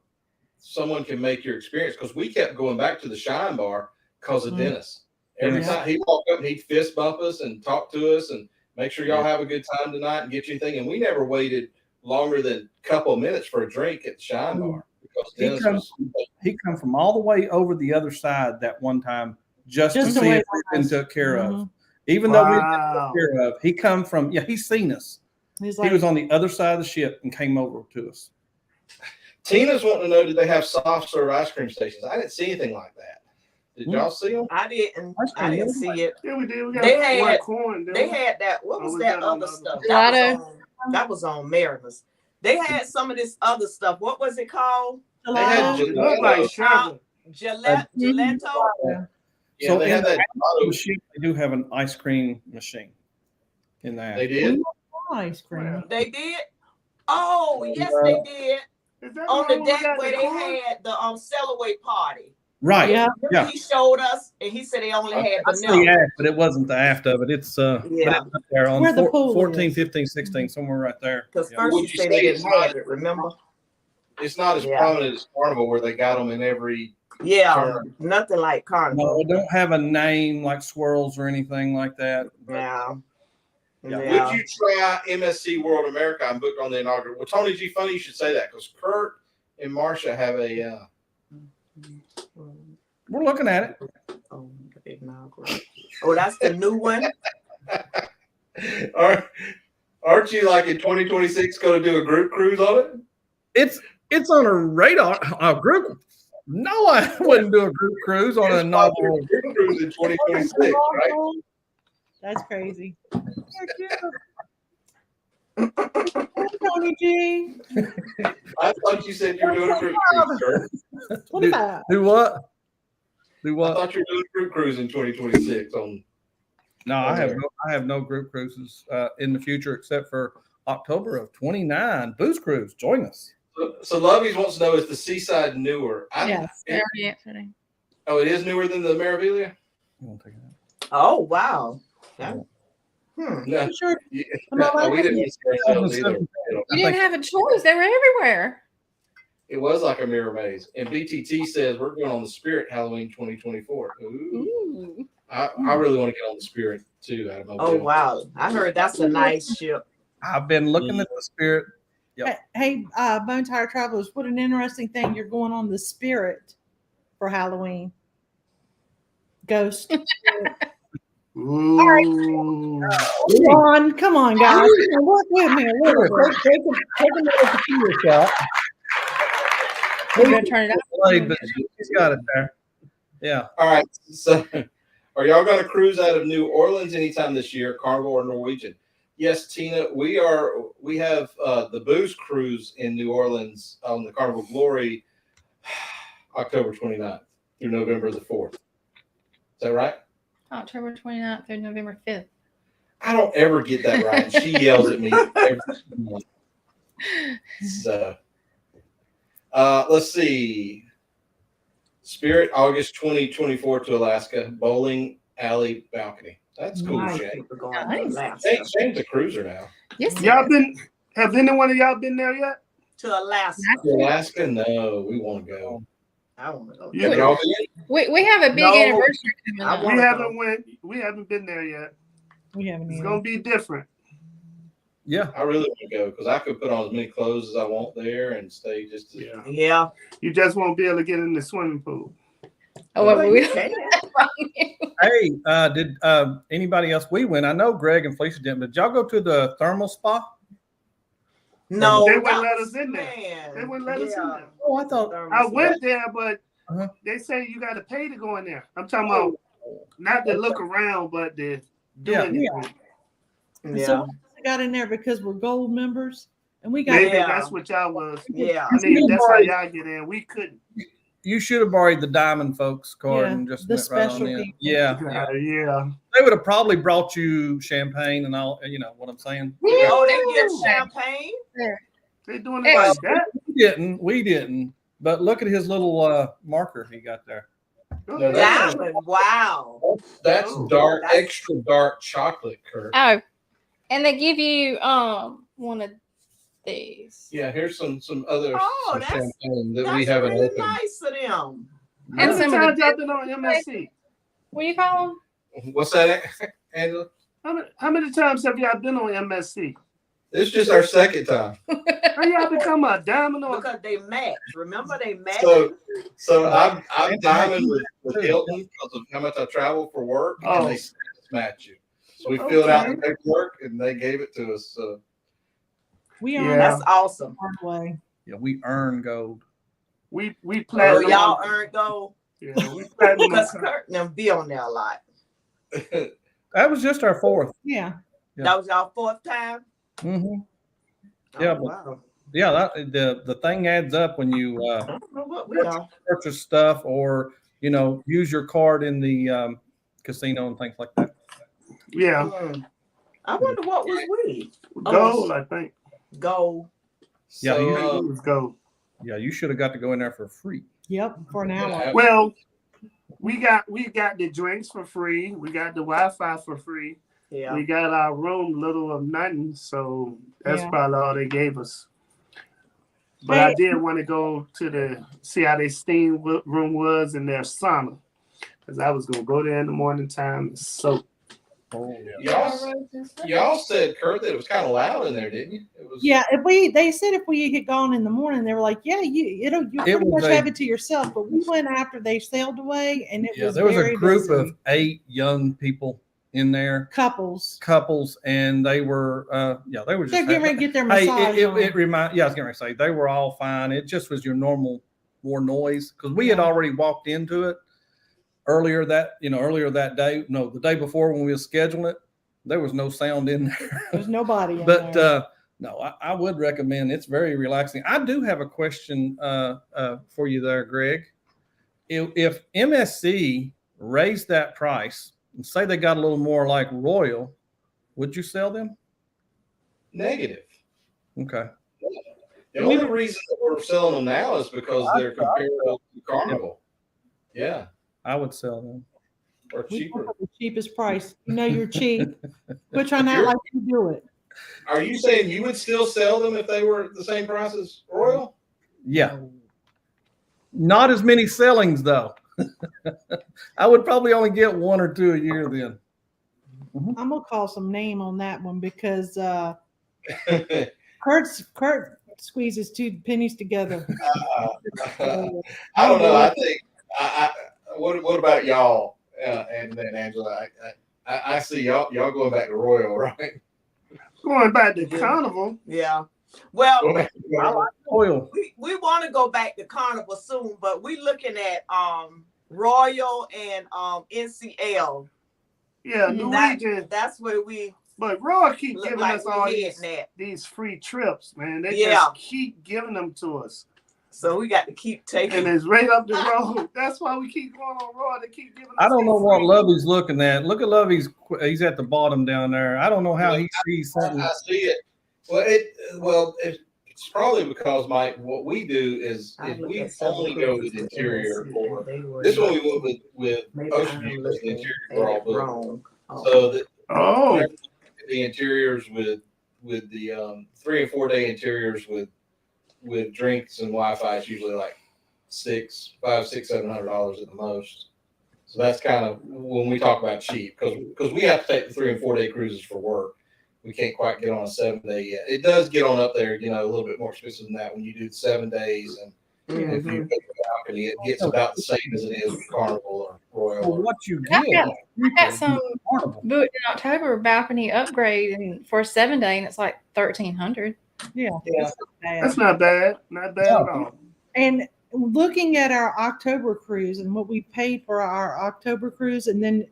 someone can make your experience, because we kept going back to the Shine Bar because of Mhm. Dennis. Every Yeah. time he walked up, he'd fist bump us and talk to us and make sure y'all have a good time tonight and get you anything. And we never waited longer than a couple of minutes for a drink at the Shine Bar because He Dennis comes, was. he come from all the way over the other side that one time just to Just the see way if we've been took care of. Mhm. Even though we've been Wow. took care of, he come from, he's seen us. He's He like, was on the other side of the ship and came over to us. Tina's wanting to know, did they have soft serve ice cream stations? I didn't see anything like that. Did y'all see them? I didn't. Ice cream, I didn't yeah. see it. Yeah, we did. We got They had- one corn. didn't They we? had that. What was was that that on other the stuff? other- That was on Mariners. They had some of this other stuff. What was it called? They had It looked like sherbet. Gelato. Yeah, So they in had that. the ship, they do have an ice cream machine in that. They did. ice cream. They did. Oh yes, they did. Is that On the the one we deck got where the they corn? had the Cellaway party. Right. Yeah. Remember Yeah. he showed us, and he said they only had I see vanilla. aft, but it wasn't the aft of it. It's but Yeah. it's up there on Where the pool 14, is. 15, 16, somewhere right there. Because Yeah. first Would you you said say they it's didn't not- have it. Remember? It's not as Yeah. prominent as Carnival, where they got them in every. Yeah, Turn. nothing like No, Carnival. it don't have a name like Swirls or anything like that. Yeah. Yeah. Yeah. Would you try MSC World America? I'm booked on the inaugural. Well, Tony G, funny you should say that, because Kurt and Marcia have a. We're looking at it. Oh, the inaugural. Oh, that's the new one. Aren't you like in 2026 going to do a group cruise on it? It's on a radar. A group. No, I wouldn't do a group cruise on It's a novel. group cruise in 2026, right? That's crazy. Tony G. I thought you said you were doing a group cruise, Kurt. 25. Do what? Do I what? thought you were doing a group cruise in 2026 on. No, I have no group cruises in the future except for October of 29. Booze cruise. Join us. So Lovies wants to know, is the Seaside newer? Yes, I already answered him. Oh, it is newer than the Meraviglia? You won't take it out. Oh wow. Yeah. No, Sure. yeah, Am I right? we didn't miss ourselves either. You didn't have a choice. They were everywhere. It was like a mirror maze. And BTT says we're going on the Spirit Halloween 2024. Ooh. Ooh. I really want to get on the Spirit too, Adam. Oh wow. I heard that's a nice ship. I've been looking at the Spirit. Yep. Hey, Bone Tire Travelers, what an interesting thing. You're going on the Spirit for Halloween. Ghost. Ooh. Come on, guys. Work with me a little bit. Take another tequila shot. We're gonna turn it up. Played, but she's got it there. Yeah. All right. So are y'all going to cruise out of New Orleans anytime this year, Carnival or Norwegian? Yes, Tina, we have the booze cruise in New Orleans on the Carnival Glory October 29th through November the 4th. Is that right? October 29th through November 5th. I don't ever get that right. And she yells at me every month. So let's see. Spirit August 2024 to Alaska, bowling alley balcony. That's cool, Nice. Shane. People going to Nice. Alaska. Shane's a cruiser now. Yes. Y'all been? Have any one of y'all been there yet? To Alaska. Alaska? No, we want to go. I want to go. Yeah. Y'all been? We have a big No. anniversary coming I up. want- We haven't been there yet. We haven't It's even. gonna be different. Yeah. I really want to go because I could put on as many clothes as I want there and stay just as Yeah. Yeah. You just won't be able to get in the swimming pool. Oh, well, Well, we you can. Hey, did anybody else? We went. I know Greg and Felicia didn't, but did y'all go to the thermal spa? No, They wouldn't that let was- us in there. man, They wouldn't let us in yeah. there. Oh, I thought. I went there, but Uh-huh. they say you got to pay to go in there. I'm talking about not to look around, but to do Yeah. anything. Yeah. So we got in there because we're gold members, and we got Maybe Yeah. that's what y'all was. Yeah. I mean, that's how y'all get in. We couldn't. You should have borrowed the Diamond folks card Yeah, and just the went right on special in. people. Yeah, Yeah. they would have probably brought you champagne and all. You know what I'm saying? Oh, they give champagne. They doing it like that. We didn't. But look at his little marker he got there. No, that's- Diamond. Wow. That's Oh, dark, that's- extra dark chocolate, Kurt. Oh, and they give you one of these. Yeah, here's some other Oh, some that's- champagne that That's we haven't really opened. nice of them. And How many some of times the y'all been on MSC? what do you call them? What's that, Angela? How many times have y'all been on MSC? This is just our second time. How y'all become a diamond or Because they match. Remember they match? So I'm diamond with Hilton because of how much I travel for work, and Oh. they match you. So we filled out the Okay. paperwork, and they gave it to us. So We Yeah. are That's awesome. hard way. Yeah, we earn gold. we So platinum? y'all earned gold. Yeah, we platinum. Because Kurt and them be on there a lot. That was just our fourth. Yeah. Yeah. That was y'all fourth time? Mm-hmm. Yeah, Oh, wow. Yeah, the thing adds up when you I don't know what we are. purchase stuff or use your card in the casino and things like that. Yeah, I wonder what was we? gold. I think. Gold. Yeah, so, you- I think it was gold. Yeah, you should have got to go in there for free. Yep. For an hour. Yeah. Well, we got the drinks for free. We got the Wi-Fi for free. Yeah. We got our room, little of nothing. So that's Yeah. probably all they gave us. But I Hey. did want to go to see how their steam room was in their sauna, because I was gonna go there in the morning time and soak. Oh yeah. y'all said, Kurt, that it was kind of loud in there, didn't you? It was. Yeah, they said if we had gone in the morning, they were like, yeah, you pretty was much a- have it to yourself. But we went after they sailed away, and it Yeah, was there was a very group busy. of 8 young people in there, couples. couples, and they were they were just They're getting ready to get their Hey, massage. it on. I was getting ready to say they were all fine. It just was your normal more noise because we had Yeah. already walked into it earlier that day. No, the day before when we were scheduling it, there was no sound in there. There's nobody in But there. no, I would recommend. It's very relaxing. I do have a question for you there, Greg. If MSC raised that price and say they got a little more like Royal, would you sell them? Negative. Okay. The only reason that we're selling them now is because they're comparable to Carnival. Yeah, I would sell them. or We cheaper. go for the cheapest price. You know you're cheap. Quit trying to act You're- like you do it. Are you saying you would still sell them if they were the same price as Royal? Yeah. Not as many sellings though. I would probably only get 1 or 2 a year then. I'm gonna call some name on that one because Kurt squeezes 2 pennies together. I don't know. I think. What about y'all? And then Angela, I see y'all going back to Royal, right? Going back to Yeah. Carnival. Yeah. Well, Going back to I Royal. like Royal. we want to go back to Carnival soon, but we looking at Royal and NCL. Yeah, That- Norwegian. That's where we But Roy keep look giving like us all we heading at. these free trips, man. They Yeah. just keep giving them to us. So we got to keep And taking. it's right up the road. That's why we keep going on Roy. They keep giving us I don't know these what free- Lovey's looking at. Look at Lovey's. He's at the bottom down there. I don't know how he sees something. I see it. It's probably because what we do is we only go with interior. Or this one we went with Ocean View because the interior were all booked. wrong. So that Oh, the interiors with the 3 and 4 day interiors with drinks and Wi-Fi is usually like $700 at the most. So that's kind of when we talk about cheap because we have to take the 3 and 4 day cruises for work. We can't quite get on a 7 day yet. It does get on up there, a little bit more expensive than that when you do 7 days. And if you pick the balcony, it gets about the same as it is with Carnival or Royal. Well, what you I get? got some Carnival. booked in October balcony upgrade and for a 7 day, and it's like 1,300. Yeah, Yeah. that's not bad. Not bad at all. And looking at our October cruise and what we paid for our October cruise, and then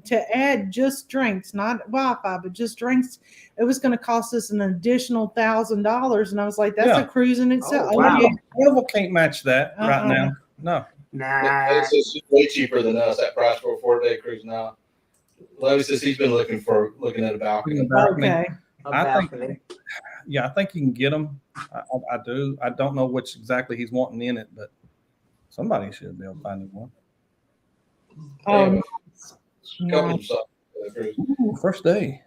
to add just drinks, not Wi-Fi, but just drinks, it was going to cost us an additional $1,000. And I was like, that's Yeah. a cruise in itself. Oh, wow. yeah. Carnival can't match that right Uh-uh. now. No. Nah. It's just way cheaper than us. That price for a 4 day cruise now. Levy says he's been looking at a balcony. Okay. I think- balcony. Yeah, I think you can get them. I do. I don't know which exactly he's wanting in it, but somebody should be able to find him one. Couple of stuff for the cruise. Ooh, first day.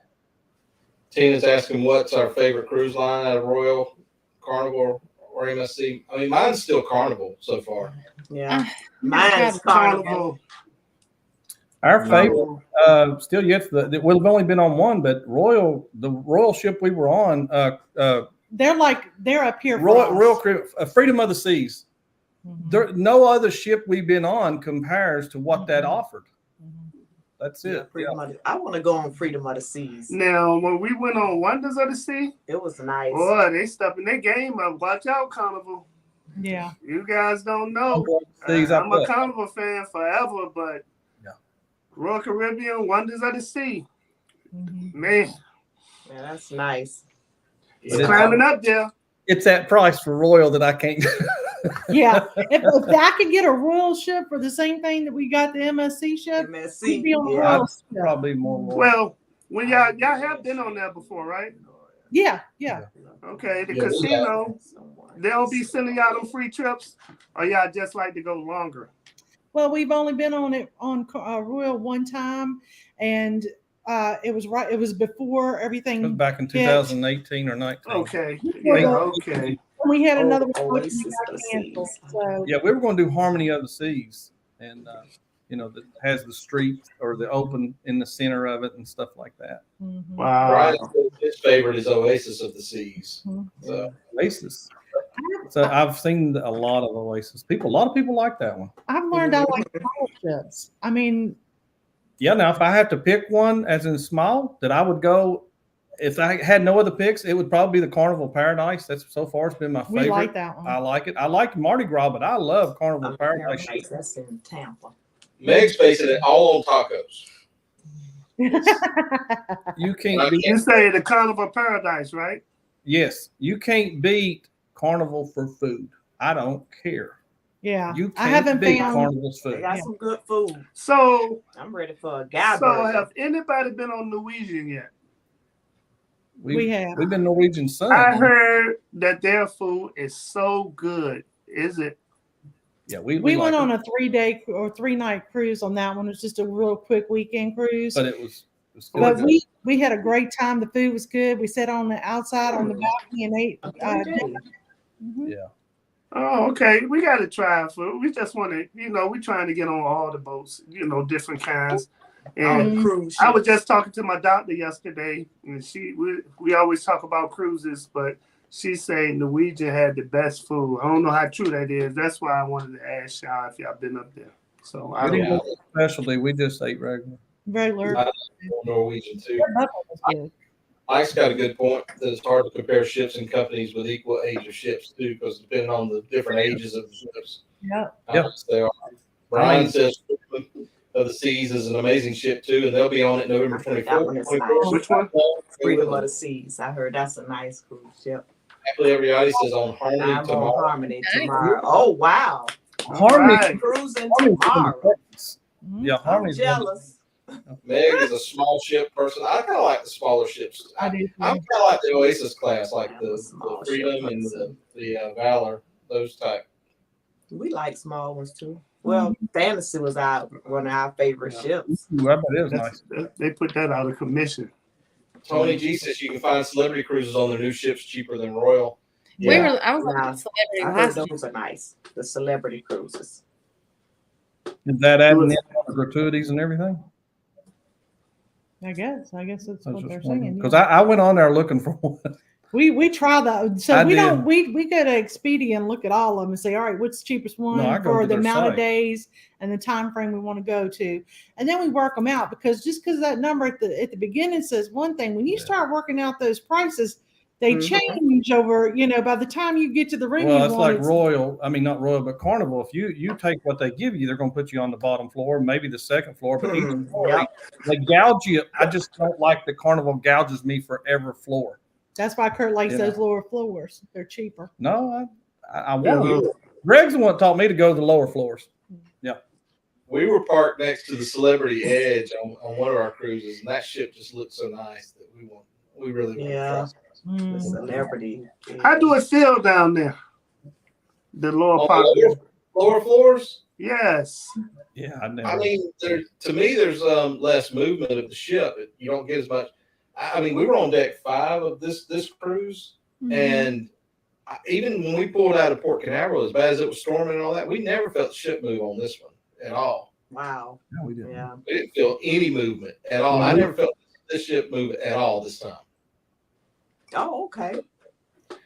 Tina's asking what's our favorite cruise line out of Royal. Carnival or MSC? I mean, mine's still Carnival so far. Yeah, Mine's mine's Carnival. Our favorite, So, still yet, we've only been on one, but the Royal ship we were on, They're up here. For Royal us. Freedom of the Seas. Mhm. No other ship we've been on compares to what that offered. That's Yeah, it. Freedom of the, I want to go on Freedom of the Seas. now, when we went on Wonders of the Sea, It was nice. boy, they stepping their game up. Watch out, Carnival. Yeah. You guys don't know. Seas I'm up a there. Carnival fan forever, but Yeah. Royal Caribbean, Wonders of the Sea, Mhm. man, Yeah, that's nice. it's Yeah. climbing up there. It's that price for Royal that I can't. Yeah. If I could get a Royal ship for the same thing that we got the MSC ship, MSC. we'd be on a Yeah. Royal ship. Probably more Royal. Well, when y'all have been on there before, right? Yeah. Yeah. Okay, the Yeah, we casino, they don't be sending y'all them free trips, or y'all just like to go longer? Well, we've only been on it on Royal one time, and it was right. It was before everything. It was back in hit. 2018 or 19. Okay, Well, yeah, okay. We had another Oh, one which we Oasis got of the canceled. Seas. So Yeah, we were going to do Harmony of the Seas, and that has the street or the open in the center of it and stuff like that. mhm. Wow. Brian, his favorite is Oasis of the Seas. Mhm. So Oasis. So I've seen a lot of Oasis. A lot of people like that one. I've learned I like small ships. I mean, Yeah. Now, if I have to pick one, as in small, that I would go. If I had no other picks, it would probably be the Carnival Paradise. That's so far it's been my we favorite. like that one. I like it. I like Mardi Gras, but I love Carnival Paradise. Paradise, that's in Tampa. Meg's basing it all on tacos. You can't beat. You say the Carnival Paradise, right? Yes, you can't beat Carnival for food. I don't care. Yeah. You I can't haven't beat found. Carnival's They food. got Yeah. some good food. So, I'm ready for a guy so burger. have anybody been on Norwegian yet? We have. We've been Norwegian Sun. I heard that their food is so good. Is it? Yeah, we We went like on it, a 3-day or 3-night cruise on that one. It was just a real quick weekend cruise. but it was But good. we had a great time. The food was good. We sat on the outside on the balcony and ate. 3 days. Mhm. Yeah. Oh, okay. We got to try food. We just want to, we're trying to get on all the boats, different kinds. And Cruise I was ships. just talking to my doctor yesterday, and we always talk about cruises, but she said Norwegian had the best food. I don't know how true that is. That's why I wanted to ask y'all if y'all been up there. So I We don't didn't know. go specialty. We just ate regular. Regular. I Norwegian too. That buffalo was good. Mike's got a good point that it's hard to compare ships and companies with equal age of ships too, because depending on the different ages of ships, Yeah. how much they are. Brian says Freedom of the Seas is an amazing ship too, and they'll be on it November That one is 24th. nice. Which one? Freedom of the Seas. I heard that's a nice cruise ship. Happily Everybody says on Harmony I'm on tomorrow. Harmony tomorrow. Oh wow. Harmony. Right. Cruising Harmony's tomorrow. Mhm. Yeah, I'm Harmony's jealous. Meg is a small ship person. I kind of like the smaller ships. I do. I'm kind of like the Oasis class, like I'm the a small Freedom ship and person. the Valor, those type. We like small ones too. Well, Fantasy was one of our favorite ships. Ooh, I bet it was nice. They put that out of commission. Tony G says you can find celebrity cruises on their new ships cheaper than Royal. I was Nah, on Celebrity I heard last year. those are nice. The celebrity cruises. Is that adding in all the gratuities and everything? I guess that's what they're saying. Because I went on there looking for one. We try that. So I we did. don't we go to Expedia and look at all of them and say, all right, what's the cheapest one No, I go for to the their amount of site. days and the time frame we want to go to, and then we work them out, because just because that number at the beginning says one thing, when you start working out those prices, they Mhm. change over. By the time you get to the room, Well, you it's want, like Royal. I mean, not Royal, but Carnival. If you take what they give you, they're going to put you on the bottom floor, maybe the second floor. But each floor, Yep. they gouge you. I just don't like the Carnival gouges me for every floor. That's why Kurt likes You those know. lower floors. They're cheaper. No, I want to. Greg's the one that taught me to go to the lower floors. We were parked next to the Celebrity Edge on one of our cruises, and that ship just looked so nice that we really want Yeah. to try. The Mm. celebrity. How do it feel down there? The lower On part. the lower floors? Yes. Yeah, I never. I mean, to me, there's less movement of the ship. You don't get as much. I mean, we were on deck 5 of this cruise, Mhm. and even when we pulled out of Port Canaveral, as bad as it was storming and all that, we never felt the ship move on this one at all. Wow. No, we didn't. Yeah. We didn't feel any movement at all. I never felt this ship move at all this time. Oh, okay.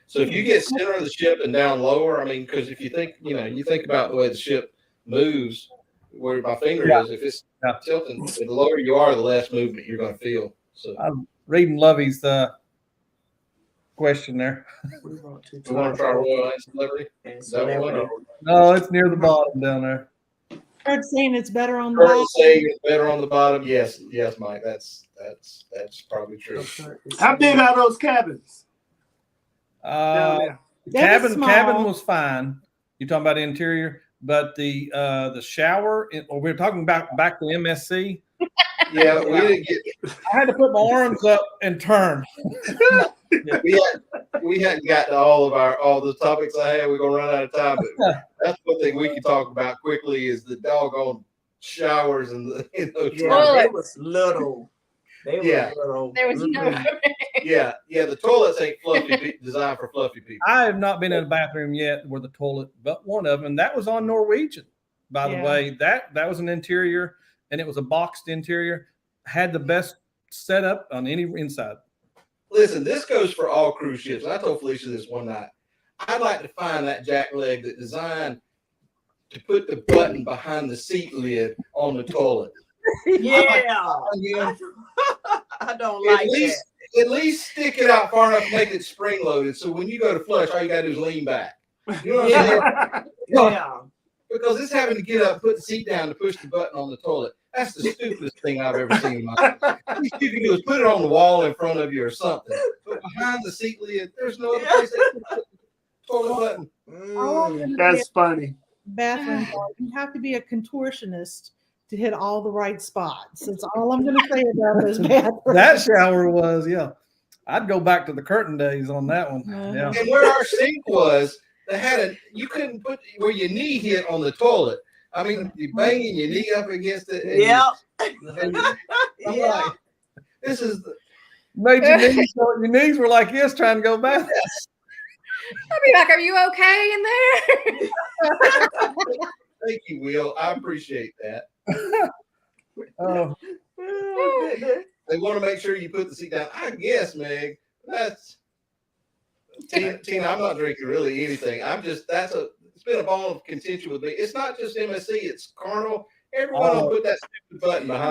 So if you get center of the ship and down lower, I mean, because if you think, you think about the way the ship moves, where my finger is, if it's tilting, the lower you are, the less movement you're going to feel. So I'm reading Lovey's question there. We want to we want to try Royal and Celebrity. and Is that one? celebrity. No, it's near the bottom down there. Kurt's saying it's better on the Kurt bottom. is saying it's better on the bottom. Yes, Mike. That's probably true. How big are those cabins down Uh, there? That was cabin small. was fine. You're talking about the interior, but the shower. We're talking about back to MSC. Yeah, we didn't get. I had to put my arms up and turn. We hadn't got to all the topics I had. We're gonna run out of time, but that's one thing we can talk about quickly is the doggone showers and the Yeah, they was little. They Yeah. were little. There was no. yeah. The toilets ain't fluffy designed for fluffy people. I have not been in a bathroom yet where the toilet, but one of them, and that was on Norwegian. By the Yeah. way, that was an interior, and it was a boxed interior. Had the best setup on any inside. Listen, this goes for all cruise ships. I told Felicia this one night. I'd like to find that jack leg that designed to put the button behind the seat lid on the toilet. Yeah. Yeah. I don't like that. At least stick it out far enough to make it spring loaded. So when you go to flush, all you gotta do is lean back. You know what I'm saying? Yeah. Because it's having to get up, put the seat down to push the button on the toilet. That's the stupidest thing I've ever seen in my life. At least you can do is put it on the wall in front of you or something. But behind the seat lid, there's no other place to put the toilet button. Mm. That's funny. Bathroom. You have to be a contortionist to hit all the right spots. That's all I'm going to say about those bathrooms. That shower was, yeah. I'd go back to the curtain days on that one. Uh-huh. Yeah. And where our sink was, you couldn't put where your knee hit on the toilet. I mean, you banging your knee up against it. And Yep. I'm Yeah. like, this is Made your knees were like this trying to go back. I'd be like, "Are you okay in there?" thank you, Will. I appreciate that. Oh, Oh, goodness. They want to make sure you put the seat down. I guess, Meg. That's Tina. I'm not drinking really anything. It's been a bone of contention with me. It's not just MSC. It's Carnal. Everyone will put that stupid button behind.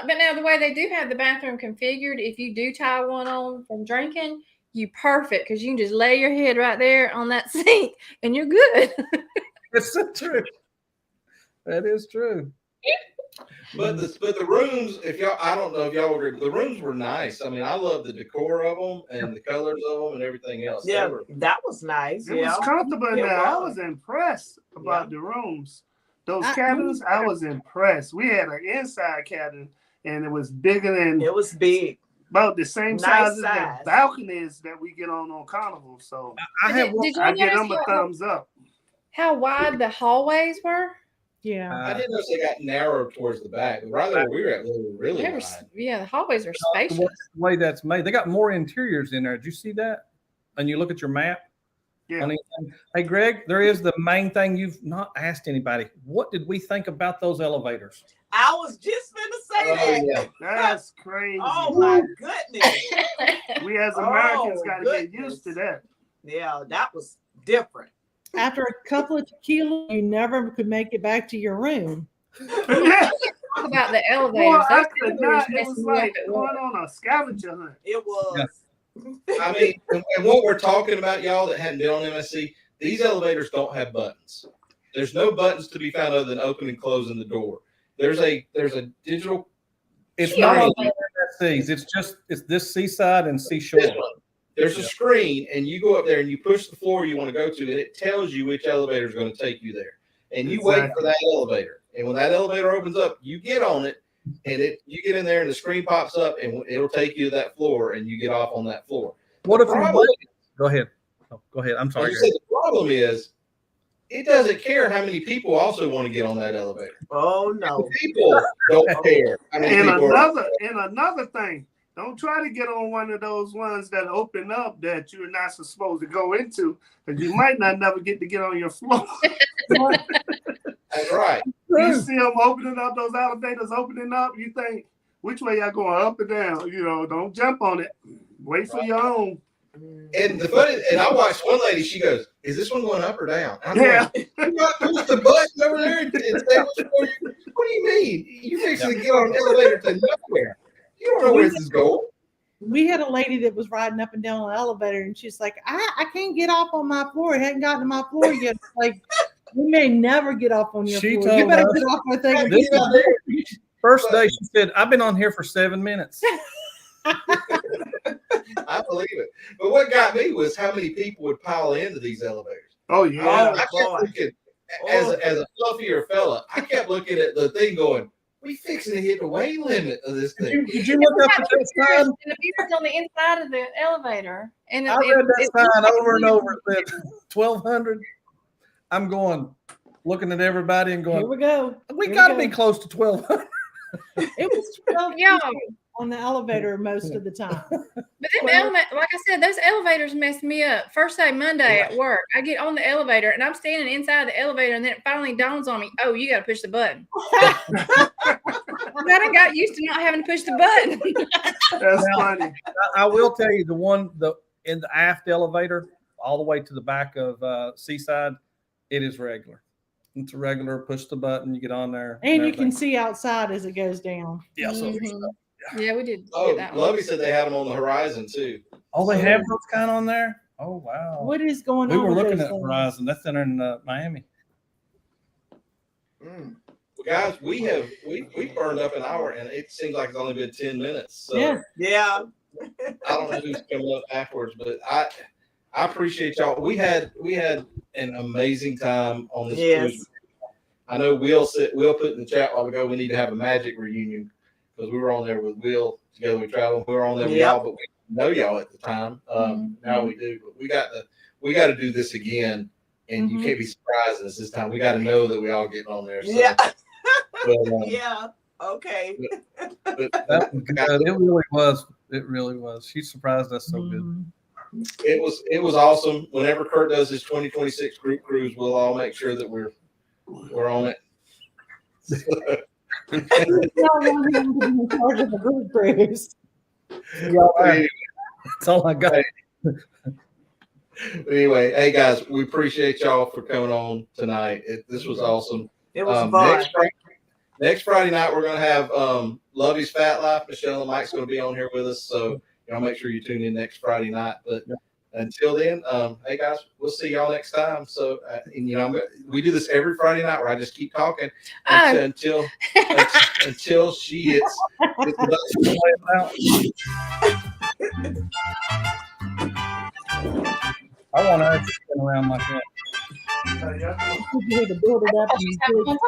But now the way they do have the bathroom configured, if you do tie one on from drinking, you perfect because you can just lay your head right there on that sink and you're good. it's so true. That is true. But the rooms, I don't know if y'all agree, but the rooms were nice. I mean, I love the decor of them and the colors of them and everything else. Yeah, that was nice. It Yeah. was comfortable in It there. I was. was impressed about the rooms. Those I- cabins, I was impressed. We had an inside cabin, and it was bigger than It was big. about the same Nice size as the size. balconies that we get on Carnival. So I have Did you I give notice them a thumbs up. how wide the hallways were? Yeah. I didn't know they got narrowed towards the back. But right where we were at, they were really They were, wide. yeah, the hallways were the spacious. way that's made. They got more interiors in there. Did you see that? And you look at your map. Yeah. on anything? Hey, Greg, there is the main thing you've not asked anybody. What did we think about those elevators? I was just gonna say Oh, that. yeah. That's crazy. Oh my goodness. We as Americans Oh, got to get goodness. used to that. Yeah, that was different. After a couple of tequila, you never could make it back to your room. Yeah. Talk about the elevators. Boy, I Those could elevators not. It messed was me like up at going work. on a scavenger hunt. It was. Yeah. I mean, and what we're talking about, y'all that hadn't been on MSC, these elevators don't have buttons. There's no buttons to be found other than opening and closing the door. There's a digital. It's Yeah. not on MSCs. It's this Seaside and Seashore. This one. There's a screen, and you go up there and you push the floor you want to go to, and it tells you which elevator is going to take you there. And you wait for that elevator. And when that elevator opens up, you get on it, and you get in there, and the screen pops up, and it'll take you to that floor, and you get off on that floor. What if you Problem- go ahead? Oh, go ahead. I'm As sorry. you said, the problem is, it doesn't care how many people also want to get on that elevator. Oh no. People don't care how many And people are. another thing, Don't try to get on one of those ones that open up that you're not supposed to go into, because you might not never get to get on your floor. That's right. You see them opening up, those elevators opening up, you think, which way y'all going, up or down? You know, don't jump on it. Wait for your own. And the funny, and I watched one lady. She goes, "Is this one going up or down?" I'm Yeah. like, "You got to push the button over there and say which way." What do you mean? You're fixing to get on an elevator to nowhere. You don't know where this is going. We had a lady that was riding up and down on the elevator, and she's like, I can't get off on my floor. It hadn't gotten to my floor yet. It's like, we may never get off on your She floor. You told better us- get off my thing. This is first day she said, I've been on here for 7 minutes. I believe it. But what got me was how many people would pile into these elevators. Oh, yeah. I kept boy. looking, as a fluffier fella, I kept looking at the thing going, we fixing to hit the weight limit of this thing. Did you look up at that sign? And the mirror's on the inside of the elevator. And I read that sign over and over. It said 1,200. I'm going, looking at everybody and Here going, we go. we Here got to we be go. close to 1,200. It was 12 Yeah. people on the elevator most of the time. But them like I said, those elevators messed me up. First day Monday at work, I get on the elevator and I'm standing inside the elevator, and then it finally dawns on me, oh, you got to push the button. I done got used to not having to push the button. That's funny. I will tell you in the aft elevator, all the way to the back of Seaside, it is regular. It's a regular push the button, you get on there. And you everything. can see outside as it goes down. Yeah, so Mhm. Yeah, we did Oh, get that one. Lovey said they had them on the horizon too. oh, they have those kind on there? Oh wow. What is going We on? were with looking those at things? Horizon. That's in Miami. Well, guys, we burned up an hour, and it seems like it's only been 10 minutes. So Yeah. Yeah. I don't know who's coming up afterwards, but I appreciate y'all. We had an amazing time on this Yes. cruise. I know Will put in the chat while ago we need to have a magic reunion because we were on there with Will together. We traveled. We were on there with Yep. y'all, but we didn't know y'all at the time. Now we do. But we got to do this again, and you can't be surprising us this time. We got to know that we all getting on there. So, Yeah. but, Yeah. Okay. but That was good. It really was. It really was. She surprised us so good. Mhm. it was awesome. Whenever Kurt does his 2026 group cruise, we'll all make sure that we're on it. Y'all want him to be in charge of the group cruise. That's all I got. Anyway, hey guys, we appreciate y'all for coming on tonight. This was awesome. It was fun. Next Friday night, we're gonna have Lovey's Fat Life. Michelle and Mike's gonna be on here with us, so y'all make sure you tune in next Friday night. But until then, hey guys, we'll see y'all next time. So, and we do this every Friday night where I just keep talking until she hits. I want her to spin around like that. You need to build it up and do it.